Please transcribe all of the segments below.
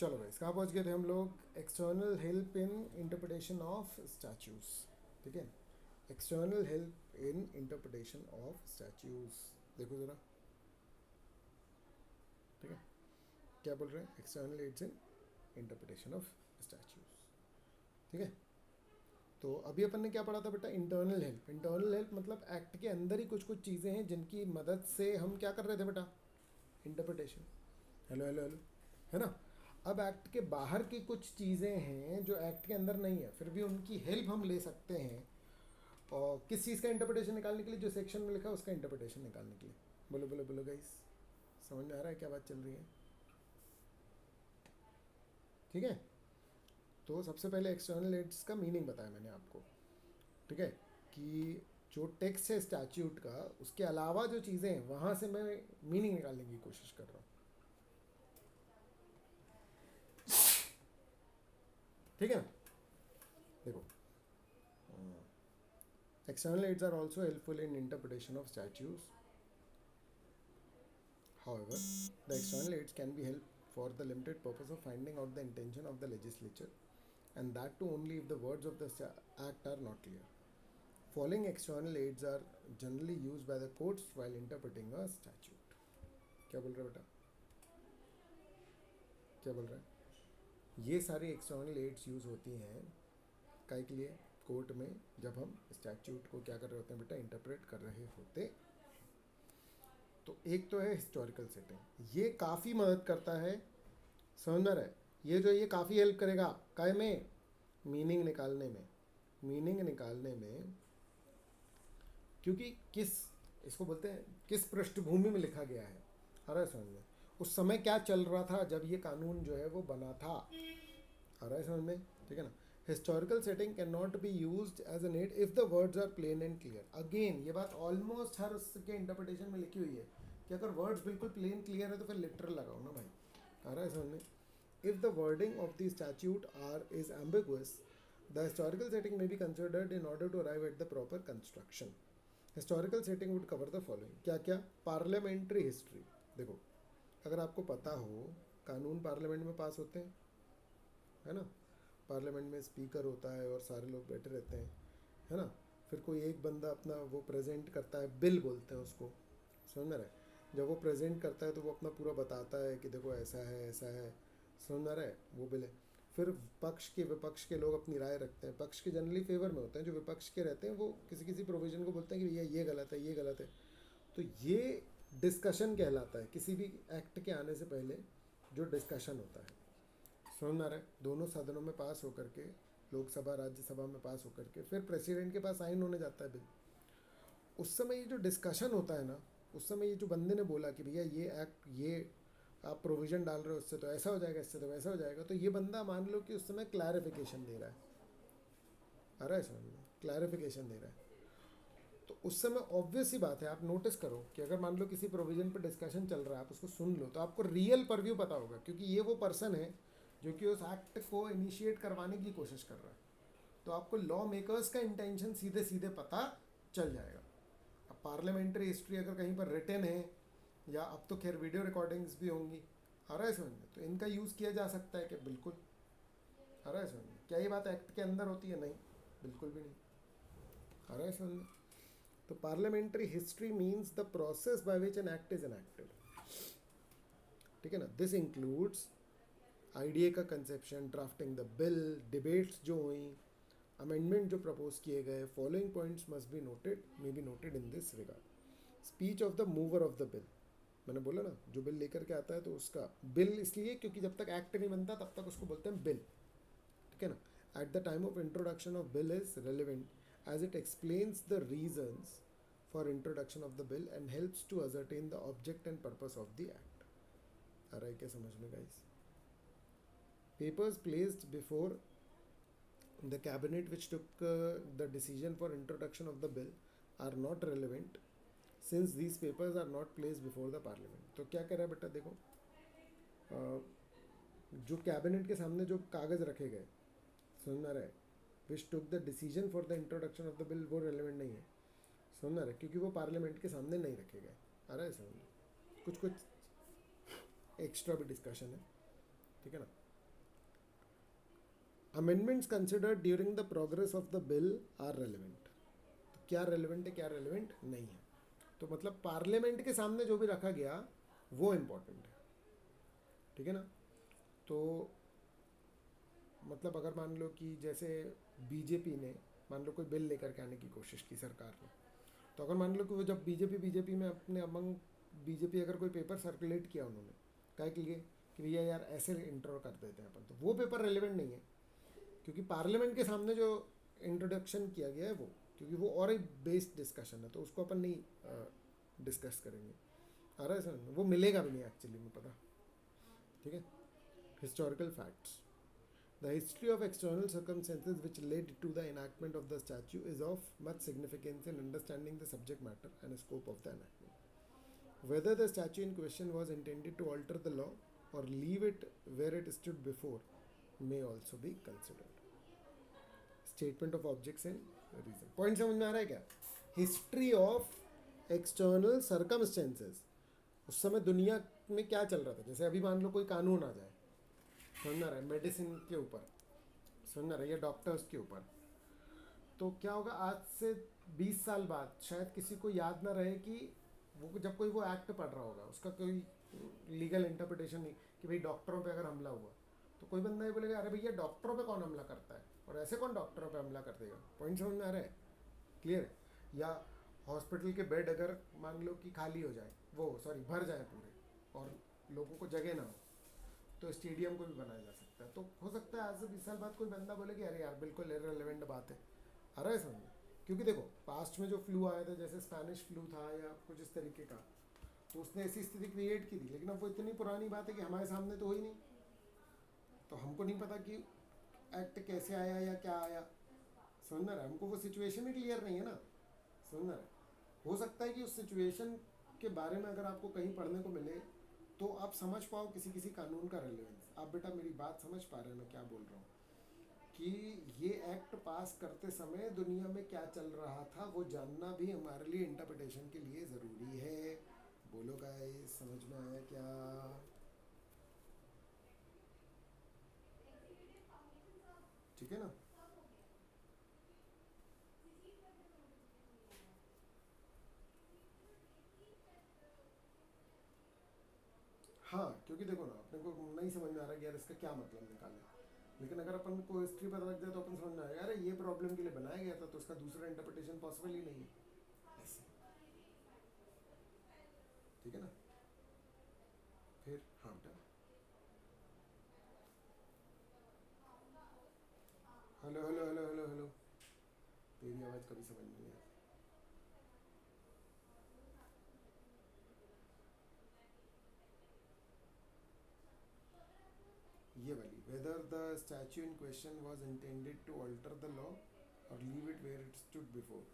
चलो भाई, कहाँ पहुँच गए थे हम लोग? External help in interpretation of statutes. ठीक है, external help in interpretation of statutes. देखो ज़रा, ठीक है, क्या बोल रहे हैं? External aids in interpretation of statutes. ठीक है, तो अभी अपन ने क्या पढ़ा था बेटा? Internal help. इंटरनल हेल्प मतलब एक्ट के अंदर ही कुछ कुछ चीज़ें हैं जिनकी मदद से हम क्या कर रहे थे बेटा? इंटरप्रिटेशन। हेलो हेलो हेलो, है ना? अब एक्ट के बाहर की कुछ चीज़ें हैं जो एक्ट के अंदर नहीं है, फिर भी उनकी हेल्प हम ले सकते हैं। और किस चीज़ का इंटरप्रिटेशन निकालने के लिए? जो सेक्शन में लिखा है उसका इंटरप्रिटेशन निकालने के लिए। बोलो बोलो बोलो गाइस, समझ में आ रहा है क्या बात चल रही है? ठीक है, तो सबसे पहले एक्सटर्नल एड्स का मीनिंग बताया मैंने आपको। ठीक है, कि जो टेक्स्ट है स्टैच्यूट का, उसके अलावा जो चीज़ें हैं वहाँ से मैं मीनिंग निकालने की कोशिश कर रहा हूँ। ठीक है ना? देखो, external aids are also helpful in interpretation of statutes. However, the external aids can be helpful for the limited purpose of finding out the intention of the legislature, and that too only if the words of the act are not clear. Following external aids are generally used by the courts while interpreting a statute. क्या बोल रहा है बेटा? क्या बोल रहा है? ये सारी एक्सटर्नल एड्स यूज़ होती हैं काय के लिए? कोर्ट में जब हम स्टैट्यूट को क्या कर रहे होते हैं बेटा? इंटरप्रेट कर रहे होते। तो एक तो है हिस्टोरिकल सेटिंग, ये काफ़ी मदद करता है। समझ में रहा है? ये काफ़ी हेल्प करेगा काय में? मीनिंग निकालने में। मीनिंग निकालने में, क्योंकि किस, इसको बोलते हैं किस पृष्ठभूमि में लिखा गया है। आ रहा है समझ में? उस समय क्या चल रहा था जब ये कानून जो है वो बना था। आ रहा है समझ में? ठीक है ना? Historical setting can not be use as an aid if the words are plain and clear. Again ये बात ऑलमोस्ट हर उसके इंटरप्रिटेशन में लिखी हुई है कि अगर वर्ड्स बिल्कुल प्लेन क्लियर है तो फिर लिटरल लगाओ ना भाई। आ रहा है समझ में? If the wording of the statute are is ambiguous, the historical setting में be considered in order to arrive at the proper construction. Historical setting would cover the following. क्या क्या? Parliamentary history. देखो, अगर आपको पता हो, कानून पार्लियामेंट में पास होते हैं, है ना? पार्लियामेंट में स्पीकर होता है और सारे लोग बैठे रहते हैं, है ना? फिर कोई एक बंदा अपना वो प्रेजेंट करता है, बिल बोलते हैं उसको। समझ में रहा है? जब वो प्रेजेंट करता है तो वो अपना पूरा बताता है कि देखो ऐसा है ऐसा है। समझ में रहा है? वो बिल है। फिर पक्ष के विपक्ष के लोग अपनी राय रखते हैं। पक्ष के जनरली फेवर में होते हैं, जो विपक्ष के रहते हैं वो किसी किसी प्रोविज़न को बोलते हैं कि भैया ये गलत है, ये गलत है। तो ये डिस्कशन कहलाता है किसी भी एक्ट के आने से पहले जो डिस्कशन होता है। समझ में आ रहा है? दोनों सदनों में पास होकर के, लोकसभा राज्यसभा में पास होकर के फिर प्रेसिडेंट के पास साइन होने जाता है बिल। उस समय ये जो डिस्कशन होता है ना, उस समय ये जो बंदे ने बोला कि भैया ये एक्ट, ये आप प्रोविज़न डाल रहे हो, उससे तो ऐसा हो जाएगा, इससे तो वैसा हो जाएगा, तो ये बंदा मान लो कि उस समय क्लैरिफिकेशन दे रहा है। आ रहा है समझ में? क्लैरिफिकेशन दे रहा है। तो उस समय ऑब्वियस ही बात है, आप नोटिस करो कि अगर मान लो किसी प्रोविज़न पर डिस्कशन चल रहा है, आप उसको सुन लो तो आपको रियल परव्यू पता होगा, क्योंकि ये वो पर्सन है जो कि उस एक्ट को इनिशिएट करवाने की कोशिश कर रहा है। तो आपको लॉ मेकर्स का इंटेंशन सीधे सीधे पता चल जाएगा। अब पार्लियामेंट्री हिस्ट्री अगर कहीं पर रिटन है, या अब तो खैर वीडियो रिकॉर्डिंग्स भी होंगी, आ रहा है समझ में? तो इनका यूज़ किया जा सकता है कि बिल्कुल। आ रहा है समझ में? क्या ये बात एक्ट के अंदर होती है? नहीं, बिल्कुल भी नहीं। आ रहा है समझ में? तो parliamentary history means the process by which an act is enacted. ठीक है ना? दिस इंक्लूड्स आईडीए का conception, drafting the bill, debates जो हुई, अमेंडमेंट जो प्रपोज किए गए। Following points must be noted, may be noted in this regard. Speech of the mover of the bill. मैंने बोला ना, जो बिल लेकर के आता है तो उसका बिल इसलिए क्योंकि जब तक एक्ट नहीं बनता तब तक उसको बोलते हैं बिल। ठीक है ना? At the time of introduction of bill is relevant as it explains the reasons for introduction of the bill and helps to ascertain the object and purpose of the act. आ रहा है क्या समझ में guys? Papers placed before the cabinet which took the decision for introduction of the bill are not relevant since these papers are not placed before the parliament. तो क्या कह रहा है बेटा? देखो, जो कैबिनेट के सामने जो कागज़ रखे गए, समझ में आ रहा है, which took the decision for the introduction of the bill, वो रेलिवेंट नहीं है। समझ में आ रहा है? क्योंकि वो पार्लियामेंट के सामने नहीं रखे गए। आ रहा है समझ में? कुछ कुछ एक्स्ट्रा भी डिस्कशन है। ठीक है ना? Amendments considered during the progress of the bill are relevant. तो क्या रेलिवेंट है क्या रेलिवेंट नहीं है, तो मतलब पार्लियामेंट के सामने जो भी रखा गया वो इम्पोर्टेंट है, ठीक है ना। तो मतलब अगर मान लो कि जैसे बीजेपी ने मान लो कोई बिल लेकर के आने की कोशिश की सरकार ने, तो अगर मान लो कि वो जब बीजेपी में अपने अमंग बीजेपी अगर कोई पेपर सर्कुलेट किया उन्होंने क्या के लिए कि भैया यार ऐसे इंट्रो कर देते हैं अपन, तो वो पेपर रेलिवेंट नहीं है, क्योंकि पार्लियामेंट के सामने जो इंट्रोडक्शन किया गया है वो, क्योंकि वो और एक बेस्ड डिस्कशन है तो उसको अपन नहीं डिस्कस करेंगे। आ रहा है सर, वो मिलेगा भी नहीं एक्चुअली में पता, ठीक है। Historical facts, the history of external circumstances which led to the enactment of the statute is of much significance in understanding the subject matter and scope of the enactment. Whether the statute in question was intended to alter the law or leave it where it stood before may also be considered. Statement of objects and reason. Point समझ में आ रहा है क्या? History of external circumstances. उस समय दुनिया में क्या चल रहा था, जैसे अभी मान लो कोई कानून आ जाए, समझ रहा है, मेडिसिन के ऊपर, समझ रहा है, या डॉक्टर्स के ऊपर, तो क्या होगा आज से 20 साल बाद शायद किसी को याद ना रहे कि वो जब कोई वो एक्ट पढ़ रहा होगा उसका कोई लीगल इंटरप्रिटेशन नहीं कि भाई डॉक्टरों पे अगर हमला हुआ तो कोई बंदा ये बोलेगा अरे भैया डॉक्टरों पे कौन हमला करता है और ऐसे कौन डॉक्टरों पे हमला कर देगा। पॉइंट समझ में आ रहा है, क्लियर है। या हॉस्पिटल के बेड अगर मान लो कि खाली हो जाए, वो सॉरी भर जाए पूरे और लोगों को जगह ना हो, तो स्टेडियम को भी बनाया जा सकता है। तो हो सकता है आज से 20 साल बाद कोई बंदा बोले कि अरे यार बिल्कुल इररिलेवेंट बात है, आ रहा है समझ में। क्योंकि देखो पास्ट में जो फ्लू आया था जैसे स्पेनिश फ्लू था या कुछ इस तरीके का, तो उसने ऐसी स्थिति क्रिएट की थी, लेकिन अब वो इतनी पुरानी बात है कि हमारे सामने तो हो ही नहीं, तो हमको नहीं पता कि एक्ट कैसे आया या क्या आया, समझ रहा है। हमको वो सिचुएशन ही क्लियर नहीं है ना, समझ रहा है। हो सकता है कि उस सिचुएशन के बारे में अगर आपको कहीं पढ़ने को मिले तो आप समझ पाओ किसी किसी कानून का रेलेवेंस। आप बेटा मेरी बात समझ पा रहे हैं मैं क्या बोल रहा हूँ, कि ये एक्ट पास करते समय दुनिया में क्या चल रहा था वो जानना भी हमारे लिए इंटरप्रिटेशन के लिए ज़रूरी है। बोलो गाइस, समझ में आया क्या? ठीक है ना। हाँ क्योंकि देखो ना अपने को नहीं समझ में आ रहा कि यार इसका क्या मतलब निकाले, लेकिन अगर अपन को हिस्ट्री पता लग जाए तो अपन समझ में आएगा अरे ये प्रॉब्लम के लिए बनाया गया था तो उसका दूसरा इंटरप्रिटेशन पॉसिबल ही नहीं है ऐसे, ठीक है ना। फिर हाँ बेटा, hello hello hello hello hello, तेरी आवाज़ कभी समझ में नहीं आती। ये वाली whether the statue in question was intended to alter the law और leave it where it stood before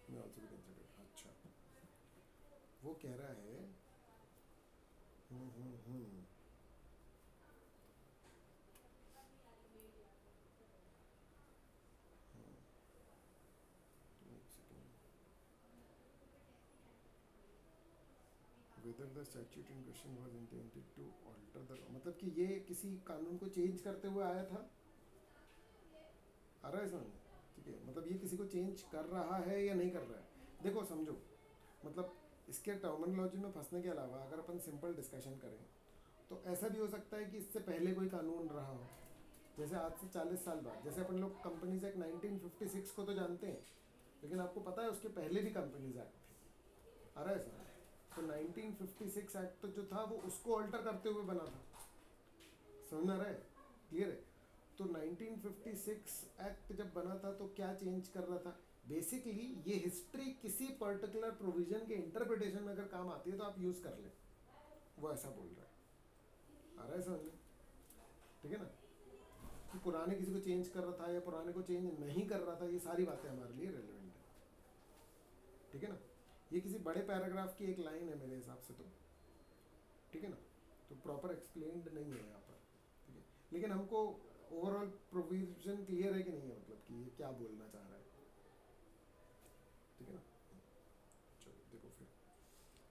मैं ऑल्सो भी कंसिडर। अच्छा वो कह रहा है hmm hmm hmm whether the statute in question was intended to alter the law, मतलब कि ये किसी कानून को चेंज करते हुए आया था, आ रहा है समझ में? ठीक है, मतलब ये किसी को चेंज कर रहा है या नहीं कर रहा है। देखो समझो, मतलब इसके टर्मिनोलॉजी में फंसने के अलावा अगर अपन सिंपल डिस्कशन करें तो ऐसा भी हो सकता है कि इससे पहले कोई कानून रहा हो, जैसे आज से 40 साल बाद, जैसे अपन लोग कंपनीज एक्ट 1956 को तो जानते हैं, लेकिन आपको पता है उसके पहले भी कंपनीज एक्ट थे, आ रहा है सर। तो 1956 एक्ट तो जो था वो उसको अल्टर करते हुए बना था, समझ में आ रहा है, क्लियर है। तो 1956 एक्ट जब बना था तो क्या चेंज कर रहा था, बेसिकली ये हिस्ट्री किसी पर्टिकुलर प्रोविजन के इंटरप्रिटेशन में अगर काम आती है तो आप यूज़ कर लें, वो ऐसा बोल रहा है, आ रहा है समझ में, ठीक है ना। कि पुराने किसी को चेंज कर रहा था या पुराने को चेंज नहीं कर रहा था, ये सारी बातें हमारे लिए रेलिवेंट है, ठीक है ना। ये किसी बड़े पैराग्राफ की एक लाइन है मेरे हिसाब से तो, ठीक है ना, तो प्रॉपर एक्सप्लेन्ड नहीं है यहाँ पर, ठीक है। लेकिन हमको ओवरऑल प्रोविजन क्लियर है कि नहीं है, मतलब कि ये क्या बोलना चाह रहा है, ठीक है ना। चलो देखो फिर,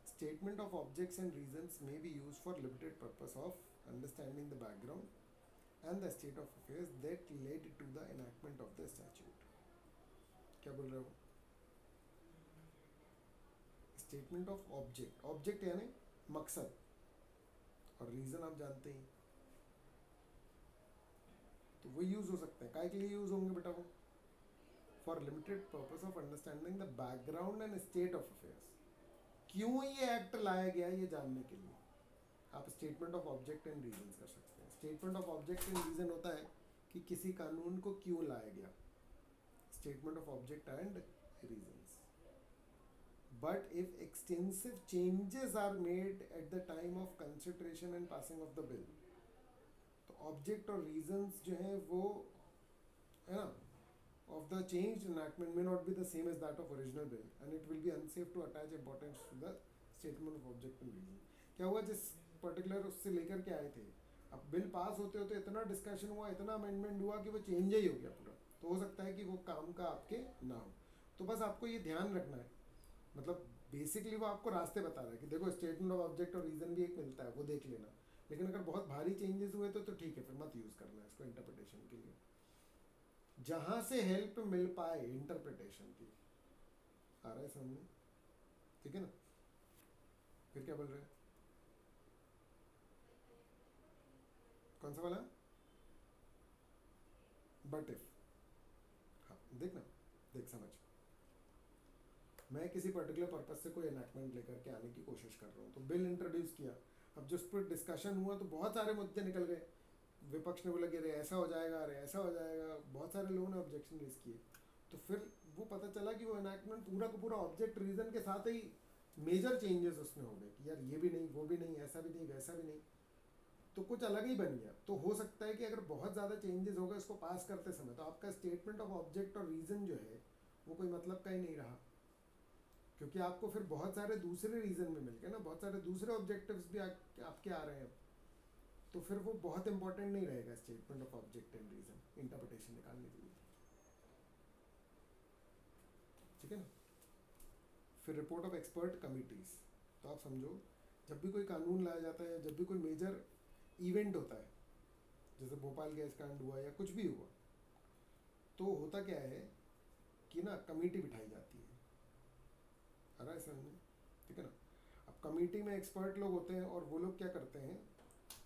statement of objects and reasons may be use for limited purpose of understanding the background and the state of affairs that led to the enactment of the statute. क्या बोल रहे हो? स्टेटमेंट ऑफ ऑब्जेक्ट, ऑब्जेक्ट यानी मकसद, और reason आप जानते ही, तो वो यूज हो सकते हैं. काय के लिए यूज होंगे बेटा वो? For limited purpose of understanding the background and state of affairs. क्यों ये एक्ट लाया गया ये जानने के लिए आप statement of object and reason कर सकते हैं. Statement of object and reason होता है कि किसी कानून को क्यों लाया गया. Statement of object and reasons. But if extensive changes are made at the time of consideration and passing of the bill, तो ऑब्जेक्ट और रीजंस जो हैं वो है ना of the changed enactment may not be the same as that of original bill and it will be unsafe to attach importance to the statement of object and reason. क्या हुआ, जिस particular उससे लेकर के आए थे, अब बिल पास होते होते इतना डिस्कशन हुआ, इतना अमेंडमेंट हुआ कि वो चेंज ही हो गया पूरा. तो हो सकता है कि वो काम का आपके ना हो. तो बस आपको ये ध्यान रखना है, मतलब बेसिकली वो आपको रास्ते बता रहा है कि देखो स्टेटमेंट ऑफ ऑब्जेक्ट और रीजन भी एक मिलता है, वो देख लेना. लेकिन अगर बहुत भारी चेंजेस हुए तो ठीक है, फिर मत यूज़ करना है इसको इंटरप्रिटेशन के लिए. जहां से हेल्प मिल पाए इंटरप्रिटेशन की. आ रहा है समझ? ठीक है ना. फिर क्या बोल रहे हैं? कौन सा वाला? But if. हाँ देख ना, देख समझ. मैं किसी पर्टिकुलर पर्पज से कोई एनैक्टमेंट लेकर के आने की कोशिश कर रहा हूँ, तो बिल इंट्रोड्यूस किया. अब जिस पर डिस्कशन हुआ तो बहुत सारे मुद्दे निकल गए. विपक्ष ने बोला कि अरे ऐसा हो जाएगा, अरे ऐसा हो जाएगा, बहुत सारे लोगों ने ऑब्जेक्शन रेज किए. तो फिर वो पता चला कि वो एनैक्टमेंट पूरा का पूरा ऑब्जेक्ट रीजन के साथ ही मेजर चेंजेस उसमें हो गए कि यार ये भी नहीं, वो भी नहीं, ऐसा भी नहीं, वैसा भी नहीं, तो कुछ अलग ही बन गया. तो हो सकता है कि अगर बहुत ज़्यादा चेंजेस हो गए इसको पास करते समय, तो आपका स्टेटमेंट ऑफ ऑब्जेक्ट और रीज़न जो है वो कोई मतलब का ही नहीं रहा, क्योंकि आपको फिर बहुत सारे दूसरे रीज़न में मिल गए ना, बहुत सारे दूसरे ऑब्जेक्टिव्स भी आपके आ रहे हैं. तो फिर वो बहुत इंपॉर्टेंट नहीं रहेगा statement of object and reason interpretation निकालने के लिए. ठीक है ना. फिर रिपोर्ट ऑफ एक्सपर्ट कमिटीज़. तो आप समझो, जब भी कोई कानून लाया जाता है, जब भी कोई मेजर इवेंट होता है, जैसे भोपाल गैस कांड हुआ या कुछ भी हुआ, तो होता क्या है कि ना कमेटी बिठाई जाती है. आ रहा है समझ में? ठीक है ना. अब कमेटी में एक्सपर्ट लोग होते हैं और वो लोग क्या करते हैं,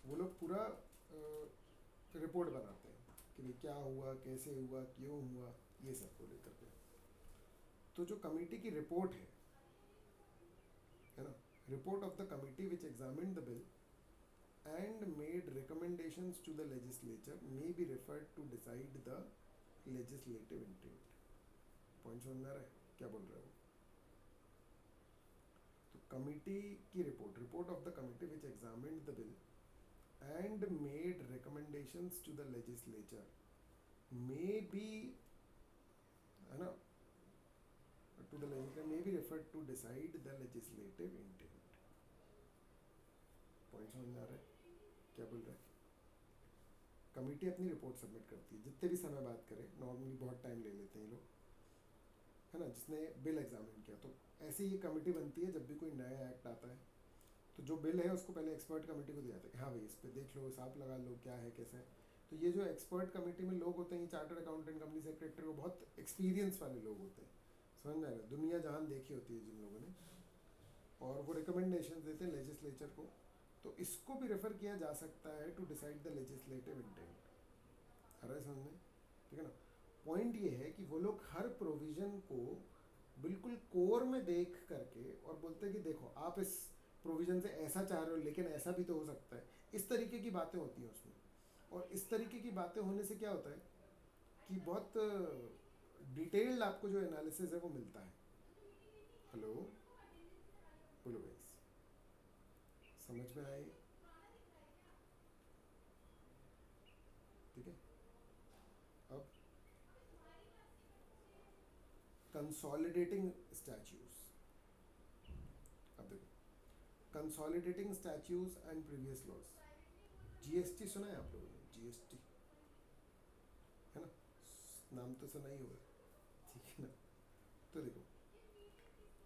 वो लोग पूरा रिपोर्ट बनाते हैं कि भाई क्या हुआ, कैसे हुआ, क्यों हुआ, ये सब को लेकर के. तो जो कमेटी की रिपोर्ट है ना, report of the committee which examined the bill and made recommendations to the legislature may be referred to decide the legislative intent. Point समझ में आ रहा है क्या बोल रहे हो? तो कमिटी की report, report of the committee which examined the bill and made recommendations to the legislature may be, है ना, to the legislature may be referred to decide the legislative intent. Point समझ में आ रहा है क्या बोल रहा है? कमेटी अपनी रिपोर्ट सबमिट करती है, जितने भी समय बात करें, नॉर्मली बहुत टाइम ले लेते हैं ये लोग, है ना, जिसने बिल एग्जामिन किया. तो ऐसे ही कमेटी बनती है जब भी कोई नया एक्ट आता है. तो जो बिल है उसको पहले एक्सपर्ट कमेटी को दिया जाता है कि हाँ भाई इस पर देख लो, हिसाब लगा लो क्या है कैसे है. तो ये जो एक्सपर्ट कमेटी में लोग होते हैं, चार्टर्ड अकाउंटेंट, कंपनी सेक्रेटरी, वो बहुत एक्सपीरियंस वाले लोग होते हैं. समझ में आ रहा है? दुनिया जहान देखी होती है जिन लोगों ने, और वो रिकमेंडेशन देते हैं लेजिस्लेचर को. तो इसको भी रेफर किया जा सकता है to decide the legislative intent. आ रहा है समझ में? ठीक है ना. पॉइंट ये है कि वो लोग हर प्रोविजन को बिल्कुल कोर में देख करके और बोलते हैं कि देखो आप इस प्रोविजन से ऐसा चाह रहे हो लेकिन ऐसा भी तो हो सकता है. इस तरीके की बातें होती हैं उसमें. और इस तरीके की बातें होने से क्या होता है कि बहुत डिटेल्ड आपको जो एनालिसिस है वो मिलता है. हेलो, बोलो गाइस, समझ में आए? ठीक है. अब कंसोलिडेटिंग स्टैच्यूज. अब देखो, consolidating statutes and previous laws. GST सुना है आप लोगों ने? जीएसटी है ना, नाम तो सुना ही होगा. ठीक है ना. तो देखो,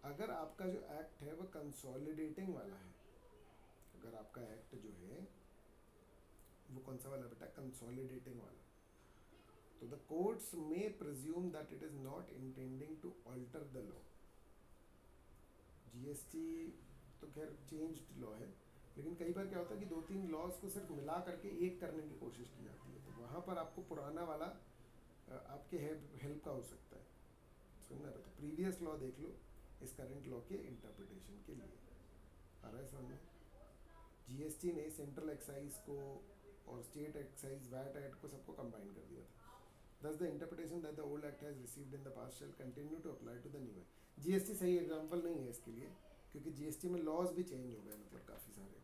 अगर आपका जो एक्ट है वो कंसोलिडेटिंग वाला है, अगर आपका एक्ट जो है वो कौन सा वाला बेटा, कंसोलिडेटिंग वाला। तो the courts may presume that it is not intending to alter the law. GST तो खैर चेंज्ड लॉ है, लेकिन कई बार क्या होता है कि 2-3 लॉज को सिर्फ मिला करके एक करने की कोशिश की जाती है, तो वहाँ पर आपको पुराना वाला आपके हेल्प का हो सकता है, समझना। तो प्रीवियस लॉ देख लो इस करंट लॉ के इंटरप्रिटेशन के लिए। आ रहा है समझ में? जीएसटी ने सेंट्रल एक्साइज को और स्टेट एक्साइज वैट एक्ट को सबको कंबाइन कर दिया था। Thus the interpretation that the old act has received in the past shall continue to apply to the new act. GST सही एग्जांपल नहीं है इसके लिए, क्योंकि जीएसटी में लॉज भी चेंज हो गए, मतलब काफ़ी सारे।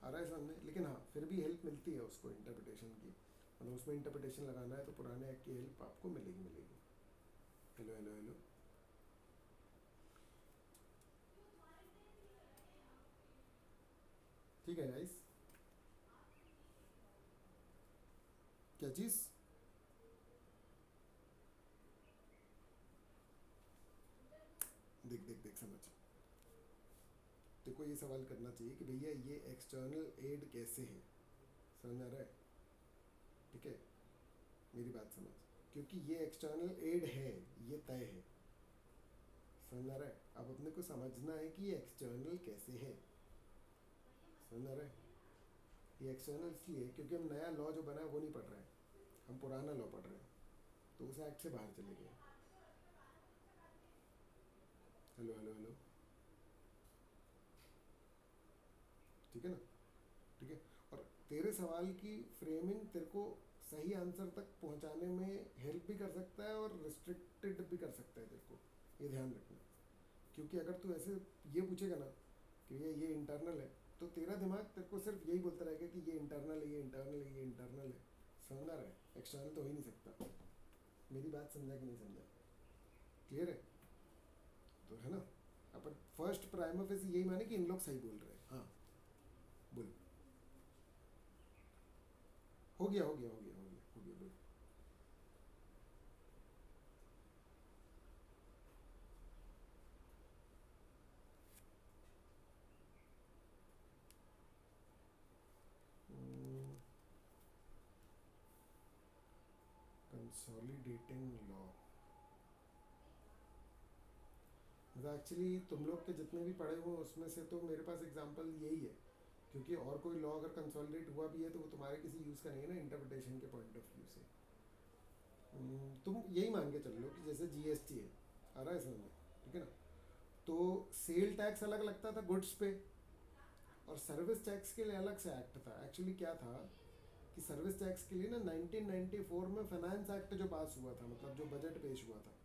आ रहा है समझ में? लेकिन हाँ, फिर भी हेल्प मिलती है उसको इंटरप्रिटेशन की, मतलब उसमें इंटरप्रिटेशन लगाना है तो पुराने एक्ट की हेल्प आपको मिलेगी मिलेगी। हेलो हेलो हेलो, ठीक है गाइस? क्या चीज़? देख देख देख समझ, देखो ये सवाल करना चाहिए कि भैया ये एक्सटर्नल एड कैसे है, समझ आ रहा है? ठीक है, मेरी बात समझ, क्योंकि ये एक्सटर्नल एड है, ये तय है, समझ आ रहा है? अब अपने को समझना है कि ये एक्सटर्नल कैसे है, समझ आ रहा है? ये एक्सटर्नल इसलिए क्योंकि हम नया लॉ जो बना है वो नहीं पढ़ रहे हैं, हम पुराना लॉ पढ़ रहे हैं, तो उस एक्ट से बाहर चले गए। हेलो हेलो हेलो, ठीक है ना? ठीक है। और तेरे सवाल की फ्रेमिंग तेरे को सही आंसर तक पहुंचाने में हेल्प भी कर सकता है और रिस्ट्रिक्टेड भी कर सकता है तेरे को, ये ध्यान रखना। क्योंकि अगर तू ऐसे ये पूछेगा ना कि ये इंटरनल है, तो तेरा दिमाग तेरे को सिर्फ यही बोलता रहेगा कि ये इंटरनल है, ये इंटरनल है, ये इंटरनल है, समझ आ रहा है? एक्सटर्नल तो हो ही नहीं सकता। मेरी बात समझा कि नहीं समझा? क्लियर है? तो है ना, अपन फर्स्ट प्राइम ऑफिस यही माने कि इन लोग सही बोल रहे हैं। हाँ बोल, हो गया हो गया हो गया हो गया हो गया, बोल। कंसोलिडेटिंग लॉ, मतलब एक्चुअली तुम लोग के जितने भी पढ़े हुए उसमें से तो मेरे पास एग्जांपल यही है, क्योंकि और कोई लॉ अगर कंसोलिडेट हुआ भी है तो वो तुम्हारे किसी यूज़ का नहीं है ना, इंटरप्रिटेशन के पॉइंट ऑफ व्यू से। तुम यही मान के चल लो कि जैसे जीएसटी है, आ रहा है समझ में? ठीक है ना? तो सेल टैक्स अलग लगता था गुड्स पे, और सर्विस टैक्स के लिए अलग से एक्ट था। एक्चुअली क्या था कि सर्विस टैक्स के लिए ना 1994 में फाइनेंस एक्ट जो पास हुआ था, मतलब जो बजट पेश हुआ था,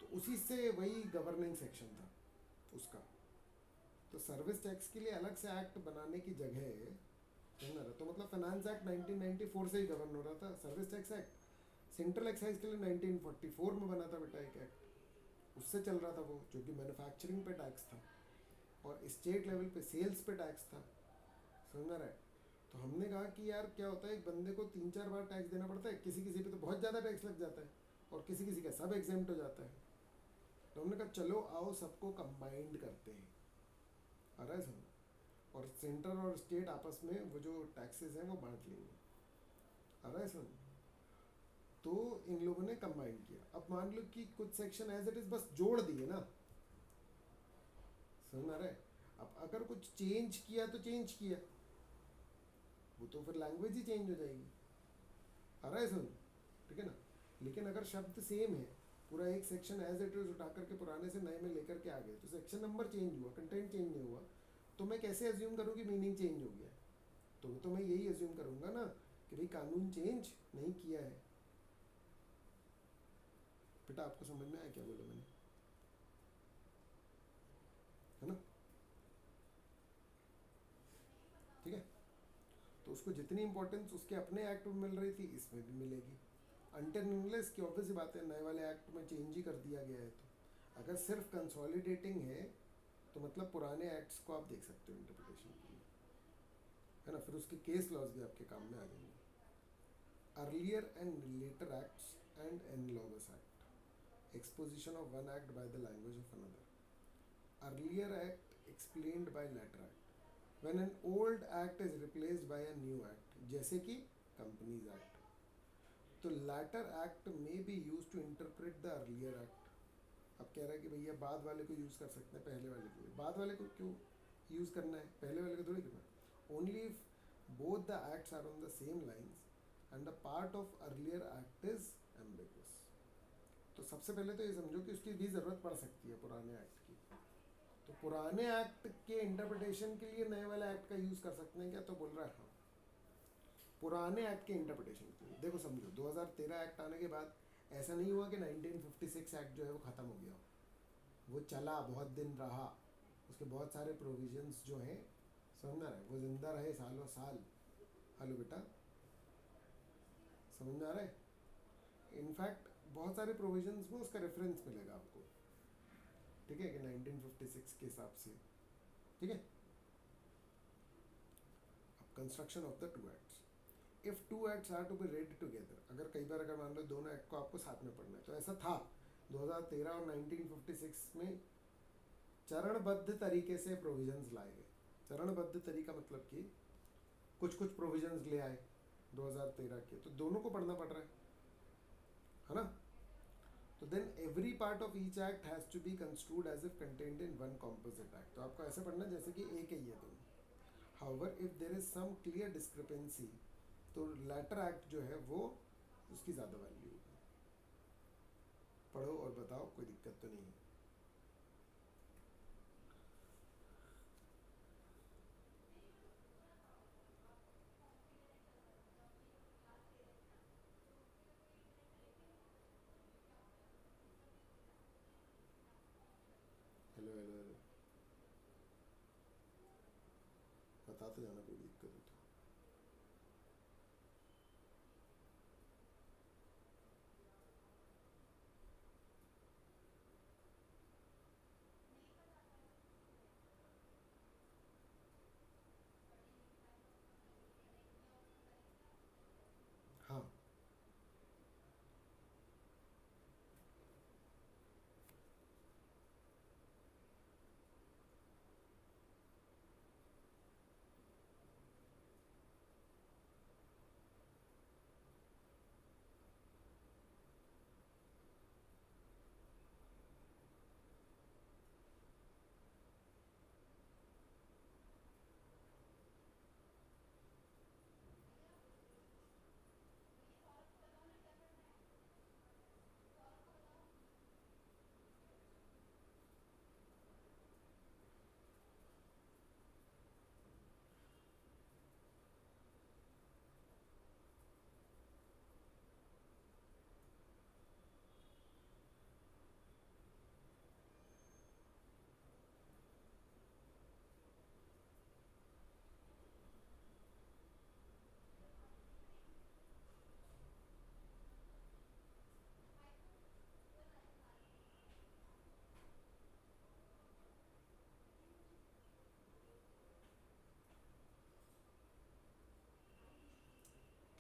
तो उसी से वही गवर्निंग सेक्शन था उसका। तो सर्विस टैक्स के लिए अलग से एक्ट बनाने की जगह समझ रहा, तो मतलब फाइनेंस एक्ट 1994 से ही गवर्न हो रहा था। Service tax act central excise के लिए 1944 में बना था बेटा एक एक्ट, उससे चल रहा था वो, जो कि मैन्युफैक्चरिंग पे टैक्स था और स्टेट लेवल पे सेल्स पे टैक्स था, समझ रहा है? तो हमने कहा कि यार क्या होता है, एक बंदे को 3-4 बार टैक्स देना पड़ता है, किसी किसी पे तो बहुत ज़्यादा टैक्स लग जाता है और किसी किसी का सब एग्जेम्प्ट हो जाता है। तो हमने कहा चलो आओ सबको कंबाइंड करते हैं, आ रहा है समझ? और सेंटर और स्टेट आपस में वो जो टैक्सेस हैं वो बांट लेंगे, आ रहा है समझ? तो इन लोगों ने कंबाइन किया। अब मान लो कि कुछ सेक्शन एज इट इज बस जोड़ दिए ना, समझ आ रहा है? अब अगर कुछ चेंज किया तो चेंज किया, वो तो फिर लैंग्वेज ही चेंज हो जाएगी, आ रहा है समझ? ठीक है ना? लेकिन अगर शब्द सेम है, पूरा एक सेक्शन एज इट इज उठा करके पुराने से नए में लेकर के आ गए, तो सेक्शन नंबर चेंज हुआ, कंटेंट चेंज नहीं हुआ, तो मैं कैसे एज्यूम करूँ कि मीनिंग चेंज हो गया? तो मैं यही एज्यूम करूँगा ना कि भाई कानून चेंज नहीं किया है। बेटा आपको समझ में आया क्या बोला मैंने? है ना? ठीक है, तो उसको जितनी इंपॉर्टेंस उसके अपने एक्ट में मिल रही थी इसमें भी मिलेगी, अनटिल अनलेस की ऑब्वियस सी बात है नए वाले एक्ट में चेंज ही कर दिया गया है। तो अगर सिर्फ कंसोलिडेटिंग है तो मतलब पुराने एक्ट्स को आप देख सकते हो इंटरप्रिटेशन के लिए, है ना? फिर उसके केस लॉज भी आपके काम में आ जाएंगे। Earlier and later acts and analogous act, exposition of one act by the language of another. Earlier act explained by later act, when an old act is replaced by a new act, जैसे कि companies act, तो later act में be use to interpret the earlier act. अब कह रहा है कि भैया बाद वाले को यूज़ कर सकते हैं पहले वाले के लिए। बाद वाले को क्यों यूज़ करना है, पहले वाले को थोड़ी करना है। Only if both the acts are on the same lines and the part of earlier act is ambiguous. तो सबसे पहले तो ये समझो कि उसकी भी ज़रूरत पड़ सकती है पुराने एक्ट की। तो पुराने एक्ट के इंटरप्रिटेशन के लिए नए वाले एक्ट का यूज़ कर सकते हैं क्या, तो बोल रहा है हाँ, पुराने एक्ट के इंटरप्रिटेशन के लिए। देखो समझो 2013 एक्ट आने के बाद ऐसा नहीं हुआ कि 1956 एक्ट जो है वो ख़त्म हो गया, वो चला, बहुत दिन रहा, उसके बहुत सारे प्रोविजंस जो हैं, समझ में आ रहा है, वो जिंदा रहे सालों साल। हेलो बेटा, समझ में आ रहा है। इनफैक्ट बहुत सारे प्रोविजंस में उसका रेफरेंस मिलेगा आपको, ठीक है, कि 1956 के हिसाब से, ठीक है। अब construction of the two acts, if two acts are to be read together, अगर कई बार अगर मान लो दोनों एक्ट को आपको साथ में पढ़ना है, तो ऐसा था 2013 और 1956 में चरणबद्ध तरीके से प्रोविजंस लाए गए। चरणबद्ध तरीका मतलब कि कुछ कुछ प्रोविजंस ले आए 2013 के, तो दोनों को पढ़ना पड़ रहा है ना। तो then every part of each act has to be construed as if contained in one composite act. तो आपको ऐसे पढ़ना जैसे कि एक ही है दोनों। However if there is some clear discrepancy, तो लेटर एक्ट जो है वो उसकी ज़्यादा वैल्यू होगी। पढ़ो और बताओ, कोई दिक्कत तो नहीं है। हेलो हेलो हेलो, बताते जाना कोई दिक्कत हो तो। हाँ,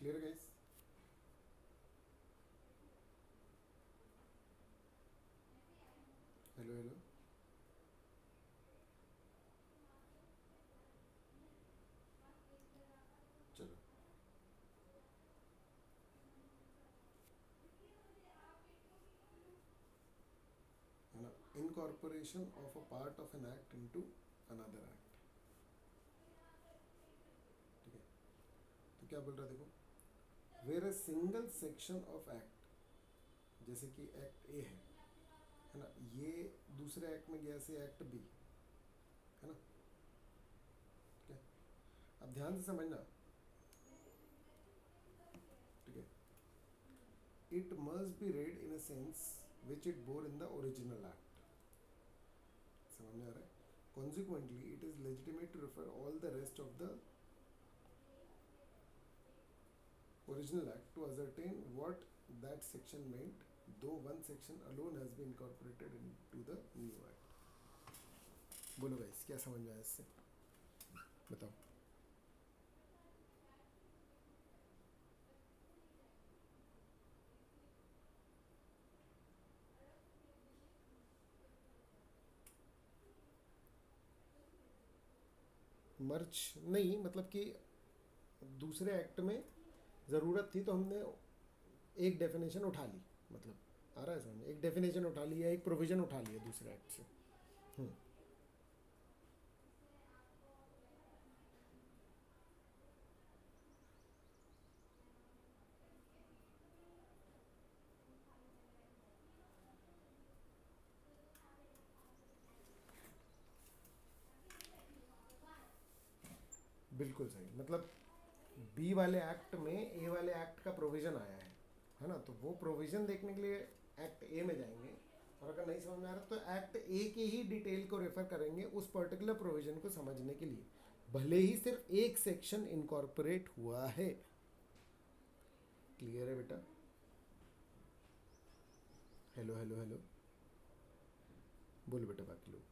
क्लियर गाइस। हेलो हेलो, चलो, है ना, incorporation of a part of an act into another act, ठीक है। तो क्या बोल रहा है देखो, where a single section of act, जैसे कि एक्ट ए है ना, ये दूसरे एक्ट में गया से एक्ट बी, है ना, ठीक है। अब ध्यान से समझना, ठीक है। It must be red in a sense which it bore in the original act, समझ में आ रहा है। Consequently, it is legitimate to refer all the rest of the original act to ascertain what that section meant, though one section alone has been incorporated into the new act. बोलो guys, क्या समझ में आया इससे, बताओ। मर्ज नहीं, मतलब कि दूसरे एक्ट में ज़रूरत थी तो हमने एक डेफिनेशन उठा ली, मतलब आ रहा है समझ, एक डेफिनेशन उठा लिया, एक प्रोविज़न उठा लिया दूसरे एक्ट से। हम्म, बिल्कुल सही, मतलब बी वाले एक्ट में ए वाले एक्ट का प्रोविज़न आया है ना, तो वो प्रोविज़न देखने के लिए एक्ट ए में जाएंगे, और अगर नहीं समझ में आ रहा तो एक्ट ए के ही डिटेल को रेफर करेंगे उस पर्टिकुलर प्रोविज़न को समझने के लिए, भले ही सिर्फ एक सेक्शन इनकॉर्पोरेट हुआ है। क्लियर है बेटा? हेलो हेलो हेलो, बोलो बेटा, बाकी लोग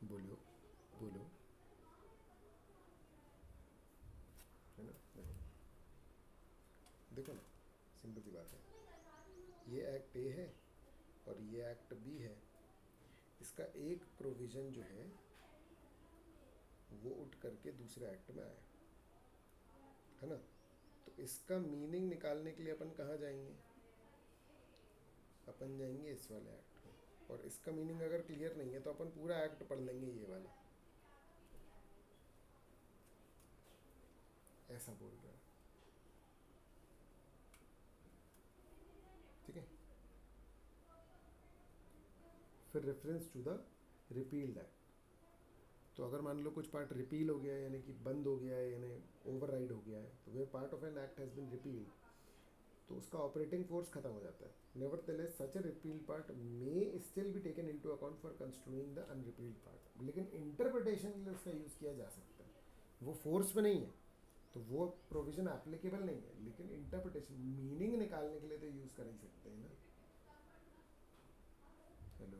बोलो, बोलो, है ना? देखो ना, सिंपल सी बात है, ये एक्ट ए है और ये एक्ट बी है, इसका एक प्रोविज़न जो है वो उठ करके दूसरे एक्ट में आया, है ना? तो इसका मीनिंग निकालने के लिए अपन कहाँ जाएंगे? अपन जाएंगे इस वाले एक्ट में, और इसका मीनिंग अगर क्लियर नहीं है तो अपन पूरा एक्ट पढ़ लेंगे ये वाला, ऐसा बोल रहा है। ठीक है, फिर reference to the repealed act, तो अगर मान लो कुछ पार्ट रिपील हो गया है, यानी कि बंद हो गया है, यानी ओवरराइड हो गया है, तो वे part of an act has been repealed, तो उसका ऑपरेटिंग फोर्स खत्म हो जाता है। Nevertheless such a repealed part may still be taken into account for construing the unrepealed part, लेकिन इंटरप्रिटेशन के लिए उसका यूज़ किया जा सकता है, वो फोर्स में नहीं है, तो वो प्रोविजन एप्लीकेबल नहीं है, लेकिन इंटरप्रिटेशन मीनिंग निकालने के लिए तो यूज़ कर ही सकते हैं ना। हेलो,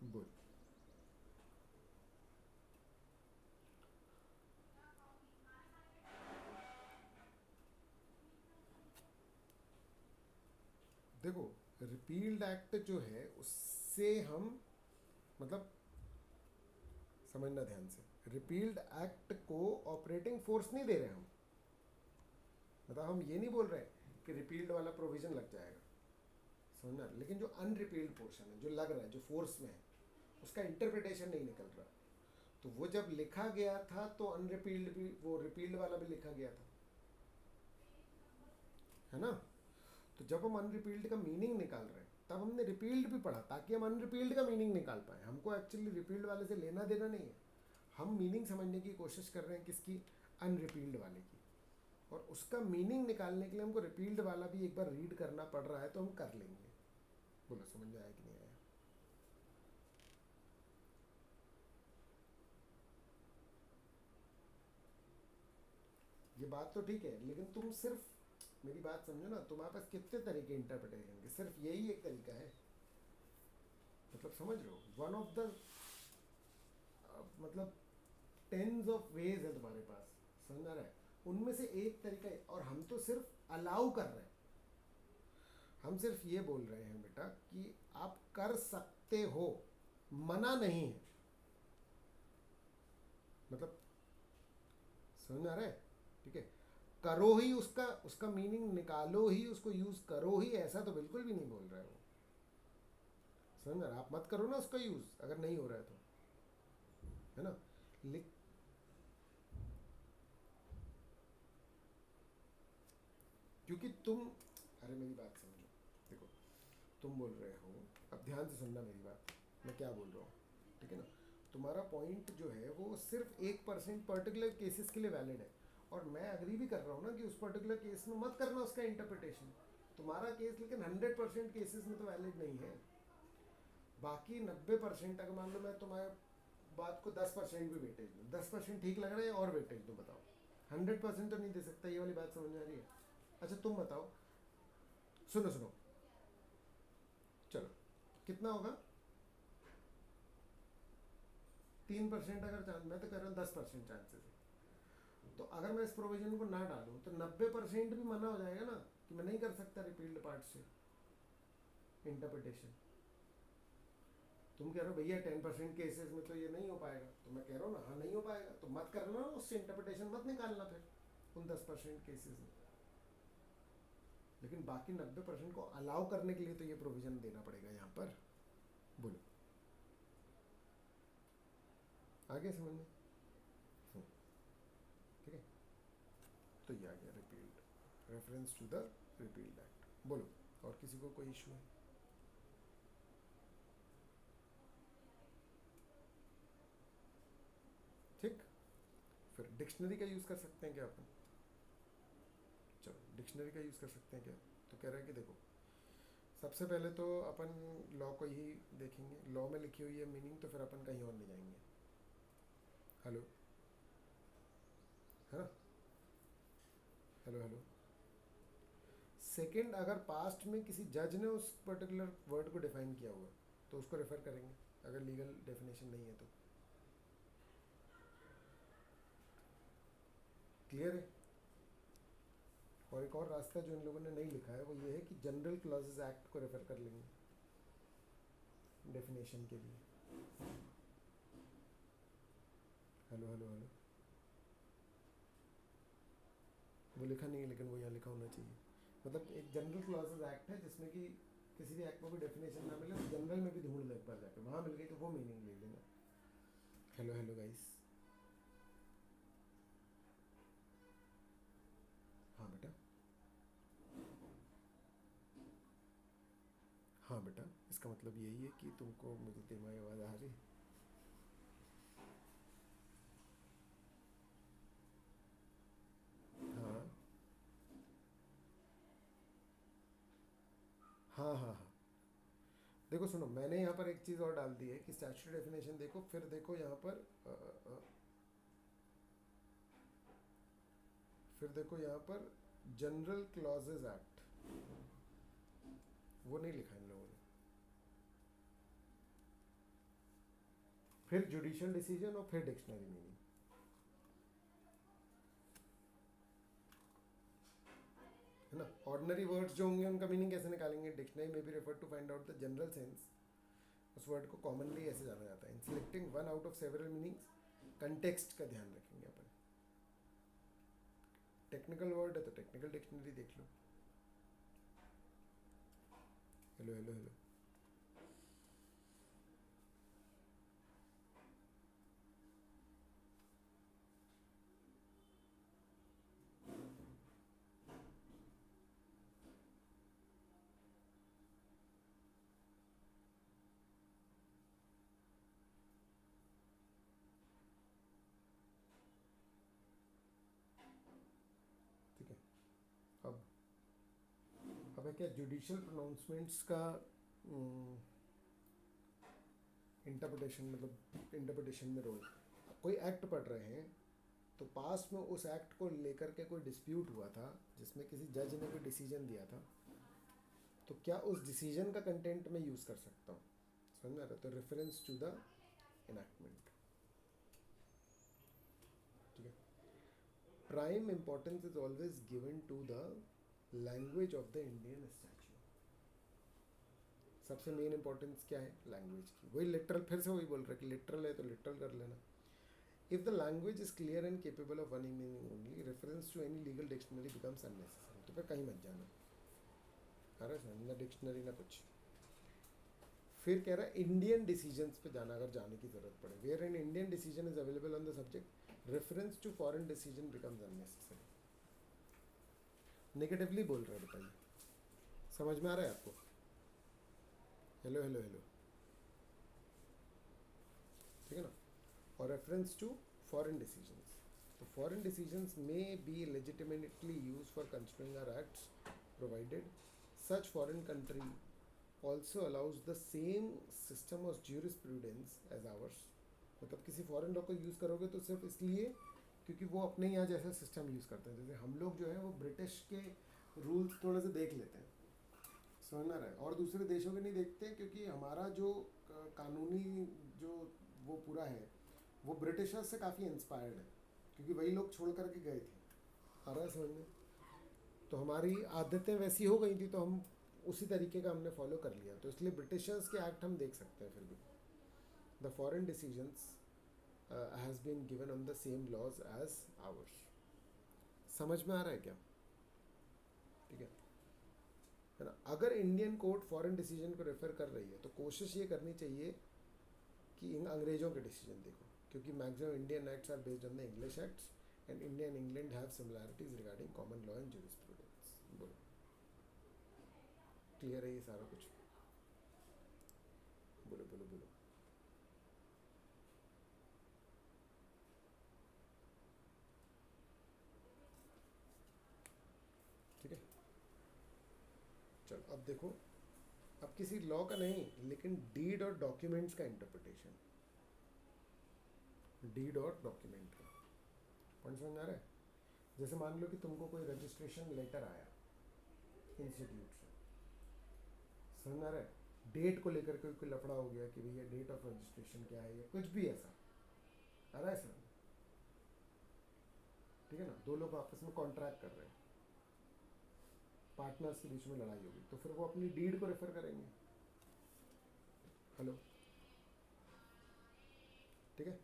बोल। देखो, रिपील्ड एक्ट जो है उससे हम, मतलब समझना ध्यान से, रिपील्ड एक्ट को ऑपरेटिंग फोर्स नहीं दे रहे हम, मतलब हम ये नहीं बोल रहे कि रिपील्ड वाला प्रोविजन लग जाएगा, समझना, लेकिन जो अनरिपील्ड पोर्शन है, जो लग रहा है, जो फोर्स में है, उसका इंटरप्रिटेशन नहीं निकल रहा, तो वो जब लिखा गया था तो अनरिपील्ड भी, वो रिपील्ड वाला भी लिखा गया था, है ना? तो जब हम अनरिपील्ड का मीनिंग निकाल रहे हैं तब हमने रिपील्ड भी पढ़ा ताकि हम अनरिपील्ड का मीनिंग निकाल पाए, हमको एक्चुअली रिपील्ड वाले से लेना देना नहीं है, हम मीनिंग समझने की कोशिश कर रहे हैं किसकी? अनरिपील्ड वाले की, और उसका मीनिंग निकालने के लिए हमको रिपील्ड वाला भी एक बार रीड करना पड़ रहा है, तो हम कर लेंगे। बोलो, समझ में आया कि नहीं आया? ये बात तो ठीक है, लेकिन तुम सिर्फ मेरी बात समझो ना, तुम्हारे पास कितने तरीके इंटरप्रिटेशन के, सिर्फ यही एक तरीका है, मतलब समझ रहे हो, वन ऑफ द, मतलब टेंस ऑफ वेज है तुम्हारे पास, समझ आ रहा है, उनमें से एक तरीका है, और हम तो सिर्फ अलाउ कर रहे हैं, हम सिर्फ ये बोल रहे हैं बेटा कि आप कर सकते हो, मना नहीं है, मतलब समझ में आ रहा है? ठीक है, करो ही, उसका उसका मीनिंग निकालो ही, उसको यूज करो ही, ऐसा तो बिल्कुल भी नहीं बोल रहे हो, समझ में आ रहा है? आप मत करो ना उसका यूज अगर नहीं हो रहा है तो, है ना? लिख, क्योंकि तुम, अरे मेरी बात समझो, देखो, तुम बोल रहे हो, अब ध्यान से सुनना मेरी बात, मैं क्या बोल रहा हूँ, ठीक है ना? तुम्हारा पॉइंट जो है वो सिर्फ 1% पर्टिकुलर केसेस के लिए वैलिड है, और मैं अग्री भी कर रहा हूँ ना कि उस पर्टिकुलर केस में मत करना उसका इंटरप्रिटेशन, तुम्हारा केस, लेकिन 100% केसेस में तो वैलिड नहीं है, बाकी 90%, अगर मान लो मैं तुम्हारे बात को 10% भी वेटेज दूँ, 10% ठीक लग रहा है और वेटेज दूँ, बताओ, 100% तो नहीं दे सकता, ये वाली बात समझ में आ रही है? अच्छा तुम बताओ, सुनो सुनो, चलो, कितना होगा? 3% अगर चांस, मैं तो कह रहा हूँ 10% चांसेस है, तो अगर मैं इस प्रोविजन को ना डालूँ तो 90% भी मना हो जाएगा ना, कि मैं नहीं कर सकता रिपील्ड पार्ट से इंटरप्रिटेशन, तुम कह रहे हो भैया 10% केसेस में तो ये नहीं हो पाएगा, तो मैं कह रहा हूँ ना हाँ नहीं हो पाएगा, तो मत करना ना, उससे इंटरप्रिटेशन मत निकालना फिर उन 10% केसेस में। लेकिन बाकी 90% को अलाउ करने के लिए तो ये प्रोविजन देना पड़ेगा यहाँ पर। बोलो, आगे समझ में? ठीक है, तो ये आ गया repealed, reference to the repealed act. बोलो, और किसी को कोई इशू है? ठीक, फिर डिक्शनरी का यूज़ कर सकते हैं क्या अपन? चलो डिक्शनरी का यूज़ कर सकते हैं क्या? तो कह रहा है कि देखो, सबसे पहले तो अपन लॉ को ही देखेंगे, लॉ में लिखी हुई है मीनिंग, तो फिर अपन कहीं और नहीं जाएंगे। हेलो, है ना? Hello hello. सेकंड, अगर पास्ट में किसी जज ने उस पर्टिकुलर वर्ड को डिफाइन किया हुआ तो उसको रेफर करेंगे, अगर लीगल डेफिनेशन नहीं है तो। क्लियर है? और एक और रास्ता जो इन लोगों ने नहीं लिखा है वो ये है कि जनरल क्लॉजेज एक्ट को रेफर कर लेंगे डेफिनेशन के लिए। Hello hello hello. वो लिखा नहीं है, लेकिन वो यहाँ लिखा होना चाहिए। मतलब एक जनरल क्लॉजेज एक्ट है जिसमें कि किसी भी एक्ट में कोई डेफिनेशन ना मिले तो जनरल में भी ढूंढ ले एक बार जाकर, वहाँ मिल गई तो वो मीनिंग ले लेना। Hello hello guys. हाँ बेटा, हाँ बेटा, इसका मतलब यही है कि तुमको मुझे तुम्हारी आवाज़ आ रही? हाँ हाँ हाँ हाँ। देखो सुनो, मैंने यहाँ पर एक चीज़ और डाल दी है कि स्टैट्यूटरी डेफिनेशन देखो, फिर देखो यहाँ पर फिर देखो यहाँ पर जनरल क्लॉजेज एक्ट, वो नहीं लिखा इन लोगों ने। फिर जुडिशियल डिसीजन और फिर डिक्शनरी मीनिंग, है ना? ऑर्डिनरी वर्ड्स जो होंगे उनका मीनिंग कैसे निकालेंगे? डिक्शनरी में भी refer to find out the general sense. उस वर्ड को कॉमनली ऐसे जाना जाता है, in selecting one out of several meanings. Context का ध्यान रखेंगे अपन। टेक्निकल वर्ड है तो टेक्निकल डिक्शनरी देख लो। Hello hello hello. ठीक है, अब अब है क्या जुडिशियल प्रोनाउंसमेंट्स का इंटरप्रिटेशन, मतलब इंटरप्रिटेशन में रोल। कोई एक्ट पढ़ रहे हैं तो पास में उस एक्ट को लेकर के कोई डिस्प्यूट हुआ था जिसमें किसी जज ने कोई डिसीजन दिया था, तो क्या उस डिसीजन का कंटेंट में यूज़ कर सकता हूँ? समझ में आ रहा है? तो रेफरेंस टू द इनैक्टमेंट। ठीक है, prime importance is always given to the language of the Indian statute. सबसे मेन इंपॉर्टेंस क्या है? लैंग्वेज की। वही लिटरल, फिर से वही बोल रहा है कि लिटरल है तो लिटरल कर लेना। If the language is clear and capable of one meaning only, reference to any legal dictionary becomes unnecessary. तो फिर कहीं मत जाना, अरे ना डिक्शनरी ना कुछ। फिर कह रहा है इंडियन डिसीजंस पे जाना, अगर जाने की जरूरत पड़े, where an Indian decision is available on the subject, reference to foreign decision becomes unnecessary. Negatively बोल रहे हैं, बताइए, समझ में आ रहा है आपको? Hello hello hello. ठीक है ना? और रेफरेंस टू फॉरेन डिसीजंस, तो foreign decisions may be legitimately used for considering our acts provided such foreign country also allows the same system of jurisprudence as ours। मतलब किसी फॉरेन लॉ को use करोगे तो सिर्फ इसलिए क्योंकि वो अपने यहाँ जैसा सिस्टम यूज़ करते हैं। जैसे हम लोग जो है वो ब्रिटिश के रूल्स थोड़े से देख लेते हैं, समझ में आ रहा है, और दूसरे देशों के नहीं देखते, क्योंकि हमारा जो कानूनी जो वो पूरा है वो ब्रिटिशर्स से काफ़ी इंस्पायर्ड है, क्योंकि वही लोग छोड़ करके गए थे। आ रहा है समझ में? तो हमारी आदतें वैसी हो गई थी तो हम उसी तरीके का हमने फॉलो कर लिया, तो इसलिए ब्रिटिशर्स के एक्ट हम देख सकते हैं फिर भी। The foreign decisions has been given on the same laws as ours. समझ में आ रहा है क्या? ठीक है ना? अगर इंडियन कोर्ट फॉरेन डिसीजन को रेफर कर रही है तो कोशिश ये करनी चाहिए कि इन अंग्रेज़ों के डिसीजन देखो, क्योंकि maximum Indian acts are based on the English acts and India and England have similarities regarding common law and jurisprudence. बोलो, क्लियर है ये सारा कुछ? बोलो बोलो बोलो। ठीक है, चलो अब देखो, अब किसी लॉ का नहीं लेकिन डीड और डॉक्यूमेंट्स का इंटरप्रिटेशन। डीड और डॉक्यूमेंट का पॉइंट समझ आ रहा है? जैसे मान लो कि तुमको कोई रजिस्ट्रेशन लेटर आया इंस्टीट्यूट से, समझ आ रहा है? डेट को लेकर कोई लफड़ा हो गया कि भैया डेट ऑफ रजिस्ट्रेशन क्या है या कुछ भी ऐसा आ रहा है सर, ठीक है ना? दो लोग आपस में कॉन्ट्रैक्ट कर रहे हैं, पार्टनर्स के बीच में लड़ाई होगी, तो फिर वो अपनी डीड को रेफर करेंगे। हेलो, ठीक है?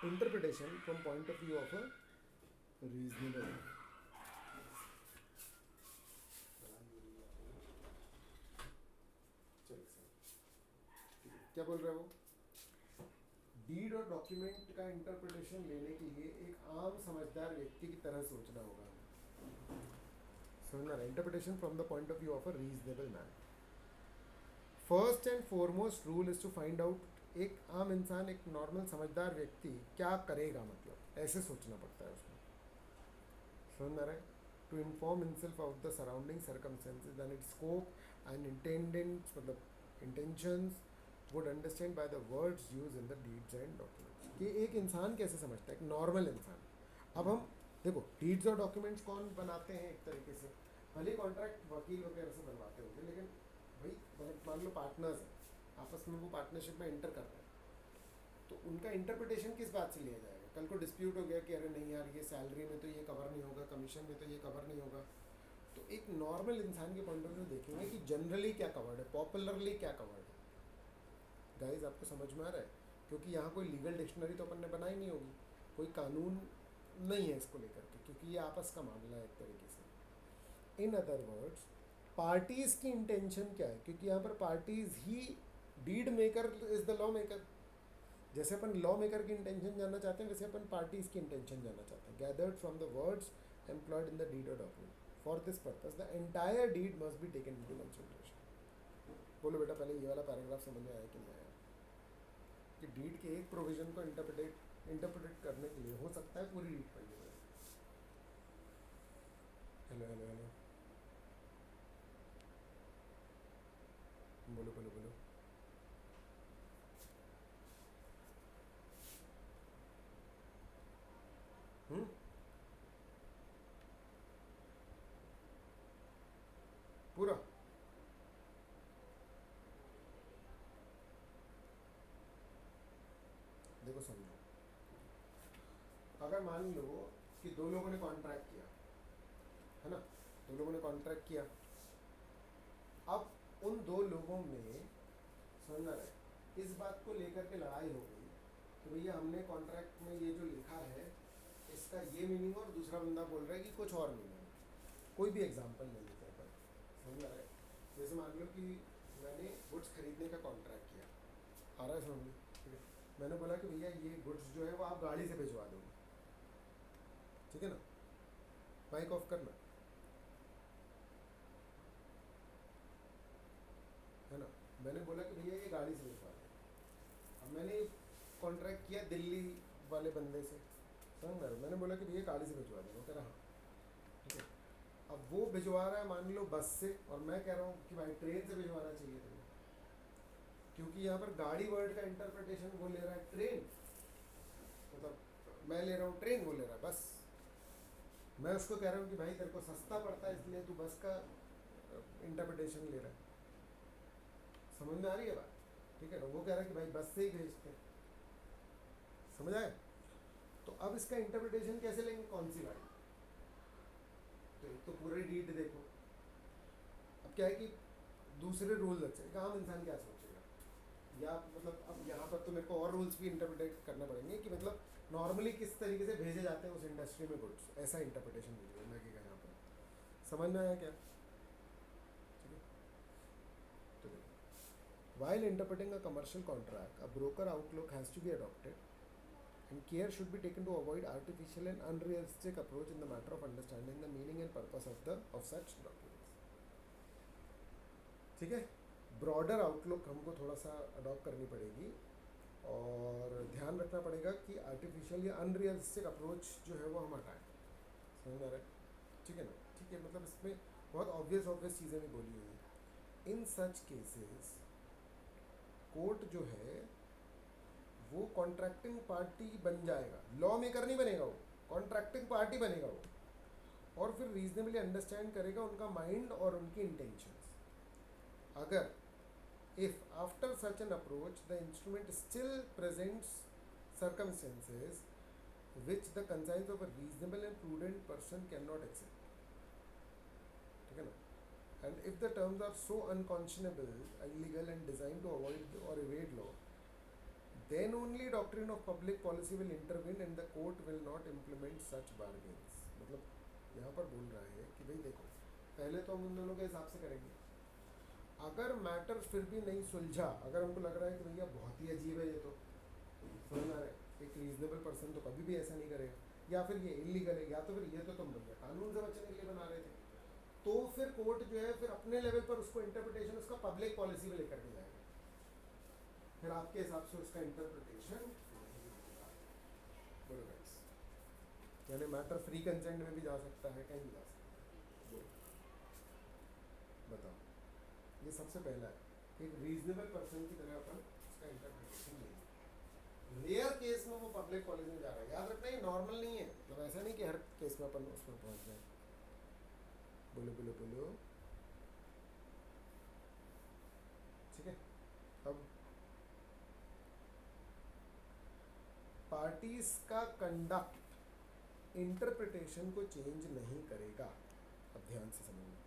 Interpretation from point of view of a reasonable. चलिए सर, क्या बोल रहे हो? डीड और डॉक्यूमेंट का इंटरप्रिटेशन लेने के लिए एक आम समझदार व्यक्ति की तरह सोचना होगा। समझना है? Interpretation from the point of view of a reasonable man. First and foremost rule is to find out, एक आम इंसान, एक नॉर्मल समझदार व्यक्ति क्या करेगा, मतलब ऐसे सोचना पड़ता है उसको। समझ आ रहा है? To inform himself of the surrounding circumstances and its scope and intendants, मतलब intentions would understand by the words use in the deeds and documents. कि एक इंसान कैसे समझता है, एक नॉर्मल इंसान। अब हम देखो, डीड्स और डॉक्यूमेंट्स कौन बनाते हैं? एक तरीके से भले कॉन्ट्रैक्ट वकील वगैरह से बनवाते होंगे, लेकिन भाई मान लो पार्टनर्स हैं, आपस में वो पार्टनरशिप में एंटर कर रहे हैं, तो उनका इंटरप्रिटेशन किस बात से लिया जाएगा? कल को डिस्प्यूट हो गया कि अरे नहीं यार, ये सैलरी में तो ये कवर नहीं होगा, कमीशन में तो ये कवर नहीं होगा, तो एक नॉर्मल इंसान के पॉइंट ऑफ व्यू देखेंगे कि जनरली क्या कवर्ड है, पॉपुलरली क्या कवर्ड है। गाइस, आपको समझ में आ रहा है? क्योंकि यहाँ कोई लीगल डिक्शनरी तो अपन ने बनाई नहीं होगी, कोई कानून नहीं है इसको लेकर के, क्योंकि ये आपस का मामला है एक तरीके से। इन अदर वर्ड्स, पार्टीज़ की इंटेंशन क्या है, क्योंकि यहाँ पर पार्टीज़ ही, deed maker is the law maker. जैसे अपन लॉ मेकर की इंटेंशन जानना चाहते हैं, वैसे अपन पार्टीज़ की इंटेंशन जानना चाहते हैं। Gathered from the words employed in the deed और document, for this purpose the entire deed must be taken into consideration. बोलो बेटा, पहले ये वाला पैराग्राफ समझ में आया कि नहीं आया? कि डीड के एक प्रोविजन को इंटरप्रेट करने के लिए हो सकता है पूरी डीड पढ़नी पड़े। हेलो हेलो हेलो, बोलो बोलो बोलो। हम्म, पूरा देखो, समझो। अगर मान लो कि दो लोगों ने कॉन्ट्रैक्ट किया, है ना? दो लोगों ने कॉन्ट्रैक्ट किया, अब उन दो लोगों में, समझना रहे, इस बात को लेकर के लड़ाई हो गई कि भैया हमने कॉन्ट्रैक्ट में ये जो लिखा है इसका ये मीनिंग, और दूसरा बंदा बोल रहा है कि कुछ और मीनिंग है। कोई भी एग्जांपल ले लेते हैं अपन, समझ रहे? जैसे मान लो कि मैंने गुड्स खरीदने का कॉन्ट्रैक्ट किया, आ रहा है समझ में? ठीक है, मैंने बोला कि भैया ये गुड्स जो है वो आप गाड़ी से भिजवा दोगे, ठीक है ना? माइक ऑफ करना, है ना? मैंने बोला कि भैया ये गाड़ी से भिजवा दो। अब मैंने कॉन्ट्रैक्ट किया दिल्ली वाले बंदे से, समझ रहे हो? मैंने बोला कि भैया गाड़ी से भिजवा दो, कह रहा हाँ, ठीक है। अब वो भिजवा रहा है मान लो बस से, और मैं कह रहा हूँ कि भाई ट्रेन से भिजवाना चाहिए तुम्हें, क्योंकि यहाँ पर गाड़ी वर्ड का इंटरप्रिटेशन वो ले रहा है ट्रेन, मतलब मैं ले रहा हूँ ट्रेन, वो ले रहा है बस। मैं उसको कह रहा हूँ कि भाई तेरे को सस्ता पड़ता है इसलिए तू बस का इंटरप्रिटेशन ले रहा है। समझ में आ रही है बात? ठीक है ना? वो कह रहा है कि भाई बस से ही भेजते हैं। समझ आए? तो अब इसका इंटरप्रिटेशन कैसे लेंगे, कौन सी गाड़ी? तो एक तो पूरे डीड देखो। अब क्या है कि दूसरे रूल अच्छे, एक आम इंसान क्या सोचेगा, या मतलब अब यहाँ पर तो मेरे को और रूल्स भी इंटरप्रेट करने पड़ेंगे कि मतलब नॉर्मली किस तरीके से भेजे जाते हैं उस इंडस्ट्री में गुड्स, ऐसा इंटरप्रिटेशन दीजिए लगेगा यहाँ पर। समझ में आया क्या? ठीक है, तो देखो, while interpreting a commercial contract, a broker outlook has to be adopted, and care should be taken to avoid artificial and unrealistic approach in the matter of understanding the meaning and purpose of such documents. ठीक है, broader outlook हमको थोड़ा सा adopt करनी पड़ेगी और ध्यान रखना पड़ेगा कि आर्टिफिशियल या अनरियलिस्टिक अप्रोच जो है वो हम हटाएं। समझ में आ रहा है? ठीक है ना? ठीक है, मतलब इसमें बहुत ऑब्वियस चीज़ें भी बोली हुई हैं। इन सच केसेस कोर्ट जो है वो कॉन्ट्रैक्टिंग पार्टी बन जाएगा, लॉ मेकर नहीं बनेगा, वो कॉन्ट्रैक्टिंग पार्टी बनेगा वो, और फिर रीजनेबली अंडरस्टैंड करेगा उनका माइंड और उनकी इंटेंशंस। अगर if after such an approach the instrument still presents circumstances which the conscience of a reasonable and prudent person cannot accept, ठीक है ना, and if the terms are so unconscionable, illegal and designed to avoid or evade law, then only doctrine of public policy will intervene and the court will not implement such bargains। मतलब यहाँ पर बोल रहा है कि भाई देखो, पहले तो हम उन दोनों के हिसाब से करेंगे, अगर मैटर फिर भी नहीं सुलझा, अगर हमको लग रहा है कि भैया बहुत ही अजीब है ये तो समझ में आ रहा है, एक रीजनेबल पर्सन तो कभी भी ऐसा नहीं करेगा, या फिर ये इलीगल है, या तो फिर ये तो तुम भैया कानून से बचने के लिए बना रहे थे, तो फिर कोर्ट जो है फिर अपने लेवल पर उसको इंटरप्रिटेशन उसका पब्लिक पॉलिसी में लेकर के जाएगा, फिर आपके हिसाब से उसका इंटरप्रिटेशन बोलो गाइस, यानी मैटर फ्री कंसेंट में भी जा सकता है, कहीं भी जा सकता है। बताओ, ये सबसे पहला है, एक रीजनेबल पर्सन की तरह अपन उसका इंटरप्रिटेशन लेंगे। रेयर केस में वो पब्लिक पॉलिसी में जा रहा है, याद रखना ये नॉर्मल नहीं है, मतलब ऐसा नहीं कि हर केस में अपन उसमें पहुंच जाए। बोलो बोलो बोलो, ठीक है। अब पार्टीज का कंडक्ट इंटरप्रिटेशन को चेंज नहीं करेगा। अब ध्यान से समझना,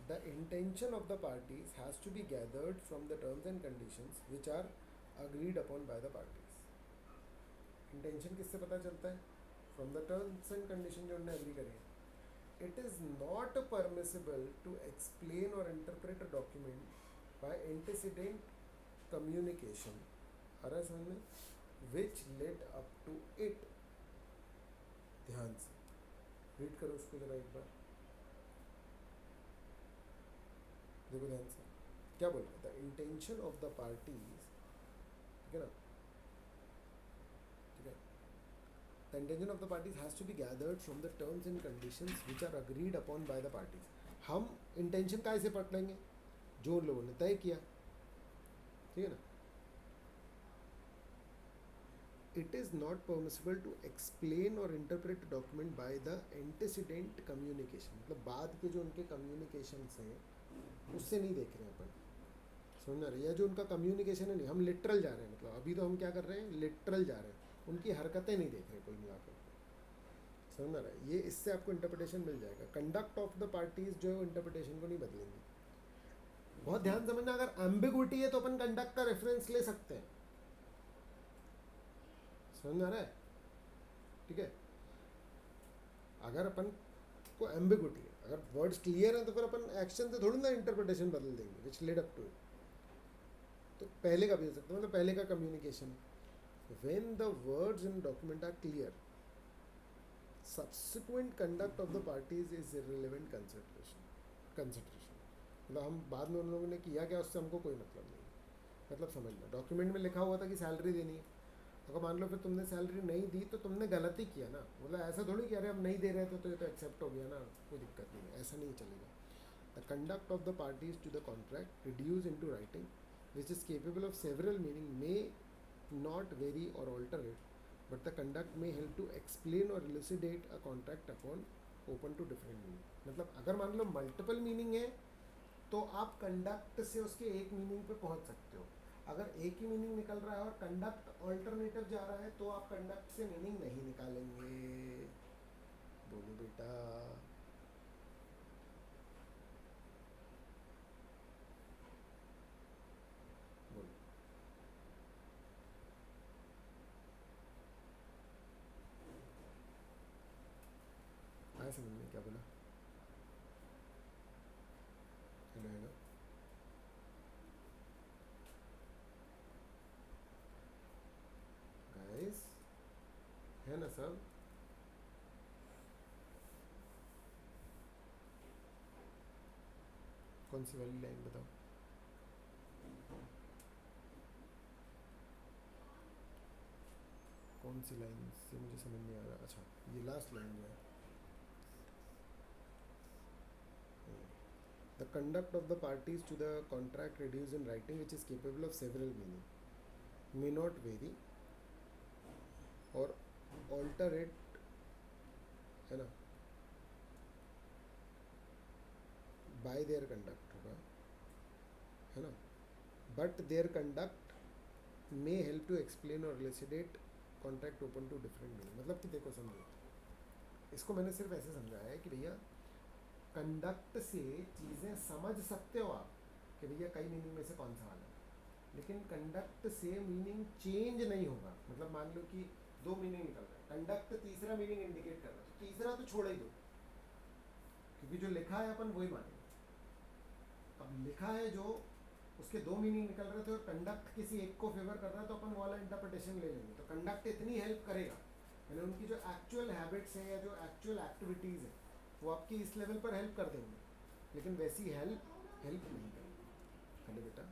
the intention of the parties has to be gathered from the terms and conditions which are agreed upon by the parties। Intention किससे पता चलता है? From the terms and condition जो उन्होंने एग्री करी है। It is not permissible to explain और interpret a document by antecedent communication, आ रहा है समझ में, which led up to it. ध्यान से रीड करो उसको जरा एक बार, देखो ध्यान से क्या बोल रहा है, the intention of the parties, ठीक है ना, ठीक है, the intention of the parties has to be gathered from the terms and conditions which are agreed upon by the parties. हम इंटेंशन का ऐसे पढ़ लेंगे जो उन लोगों ने तय किया, ठीक है ना। It is not permissible to explain और interpret document by the antecedent communication, मतलब बाद के जो उनके कम्युनिकेशन हैं उससे नहीं देख रहे हैं अपन, समझ रहे, या जो उनका कम्युनिकेशन है नहीं, हम लिटरल जा रहे हैं, मतलब अभी तो हम क्या कर रहे हैं, लिटरल जा रहे हैं, उनकी हरकतें नहीं देख रहे कुल मिलाकर, समझ रहा है। ये इससे आपको इंटरप्रिटेशन मिल जाएगा। कंडक्ट ऑफ द पार्टीज जो है इंटरप्रिटेशन को नहीं बदलेंगे। बहुत ध्यान समझना, अगर एम्बिगुइटी है तो अपन कंडक्ट का रेफरेंस ले सकते हैं, समझ में आ रहा है, ठीक है। अगर अपन को एम्बिगुइटी है, अगर वर्ड्स क्लियर हैं तो फिर अपन एक्शन से थोड़ी ना इंटरप्रिटेशन बदल देंगे which led up to it, तो पहले का भी हो सकता है, मतलब पहले का communication, when the words in document are clear subsequent conduct of the parties is irrelevant consideration। मतलब हम बाद में उन लोगों ने किया क्या उससे हमको कोई मतलब नहीं। मतलब समझना, डॉक्यूमेंट में लिखा हुआ था कि सैलरी देनी है, अगर मान लो फिर तुमने सैलरी नहीं दी तो तुमने गलती किया ना, मतलब ऐसा थोड़ी कि अरे हम नहीं दे रहे थे तो ये तो एक्सेप्ट हो गया ना, कोई दिक्कत नहीं है, ऐसा नहीं चलेगा। The conduct of the parties to the contract reduce into writing which is capable of several meaning may not vary और alter it, but the conduct may help to explain or elucidate a contract upon open to different meaning। मतलब अगर मान लो multiple meaning है तो आप conduct से उसके एक मीनिंग पे पहुंच सकते हो। अगर एक ही मीनिंग निकल रहा है और कंडक्ट ऑल्टरनेटिव जा रहा है तो आप कंडक्ट से मीनिंग नहीं निकालेंगे। बोलो बेटा, समझ में क्या बोला? हेलो हेलो गाइस, है ना सब? कौन सी वाली लाइन बताओ? कौन सी लाइन से मुझे समझ नहीं आ रहा? अच्छा, ये लास्ट लाइन जो है, the conduct of the parties to the contract reduced in writing which is capable of several meaning may not vary और ऑल्टरेट, है ना, बाय देयर कंडक्ट होगा, है ना, but their conduct may help to explain और elucidate contract open to different meaning. मतलब कि देखो समझो, इसको मैंने सिर्फ ऐसे समझाया है कि भैया कंडक्ट से चीज़ें समझ सकते हो आप कि भैया कई मीनिंग में से कौन सा वाला है, लेकिन कंडक्ट से मीनिंग चेंज नहीं होगा। मतलब मान लो कि दो मीनिंग निकल रहा है, कंडक्ट तीसरा मीनिंग इंडिकेट कर रहा है, तो तीसरा तो छोड़ ही दो, क्योंकि जो लिखा है अपन वही मानेंगे। अब लिखा है जो, उसके दो मीनिंग निकल रहे थे और कंडक्ट किसी एक को फेवर कर रहा है, तो अपन वो वाला इंटरप्रिटेशन ले लेंगे। तो कंडक्ट इतनी हेल्प करेगा, यानी उनकी जो एक्चुअल हैबिट्स हैं या जो एक्चुअल एक्टिविटीज़ हैं वो आपकी इस लेवल पर हेल्प कर देंगे, लेकिन वैसी हेल्प नहीं करेगी। हेलो बेटा,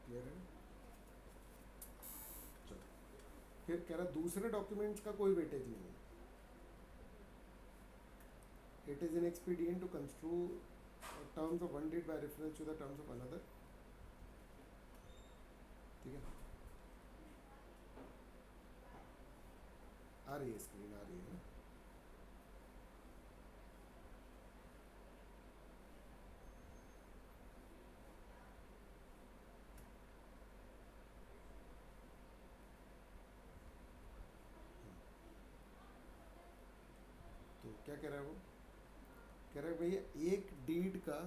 क्लियर है? चलो, फिर कह रहा दूसरे डॉक्यूमेंट्स का कोई वेटेज नहीं है। It is an expedient to construe terms of one deed by reference to the terms of another. ठीक है, आ रही है स्क्रीन, आ रही है ना? तो क्या कह रहा है वो? कह रहा है भैया एक डीड का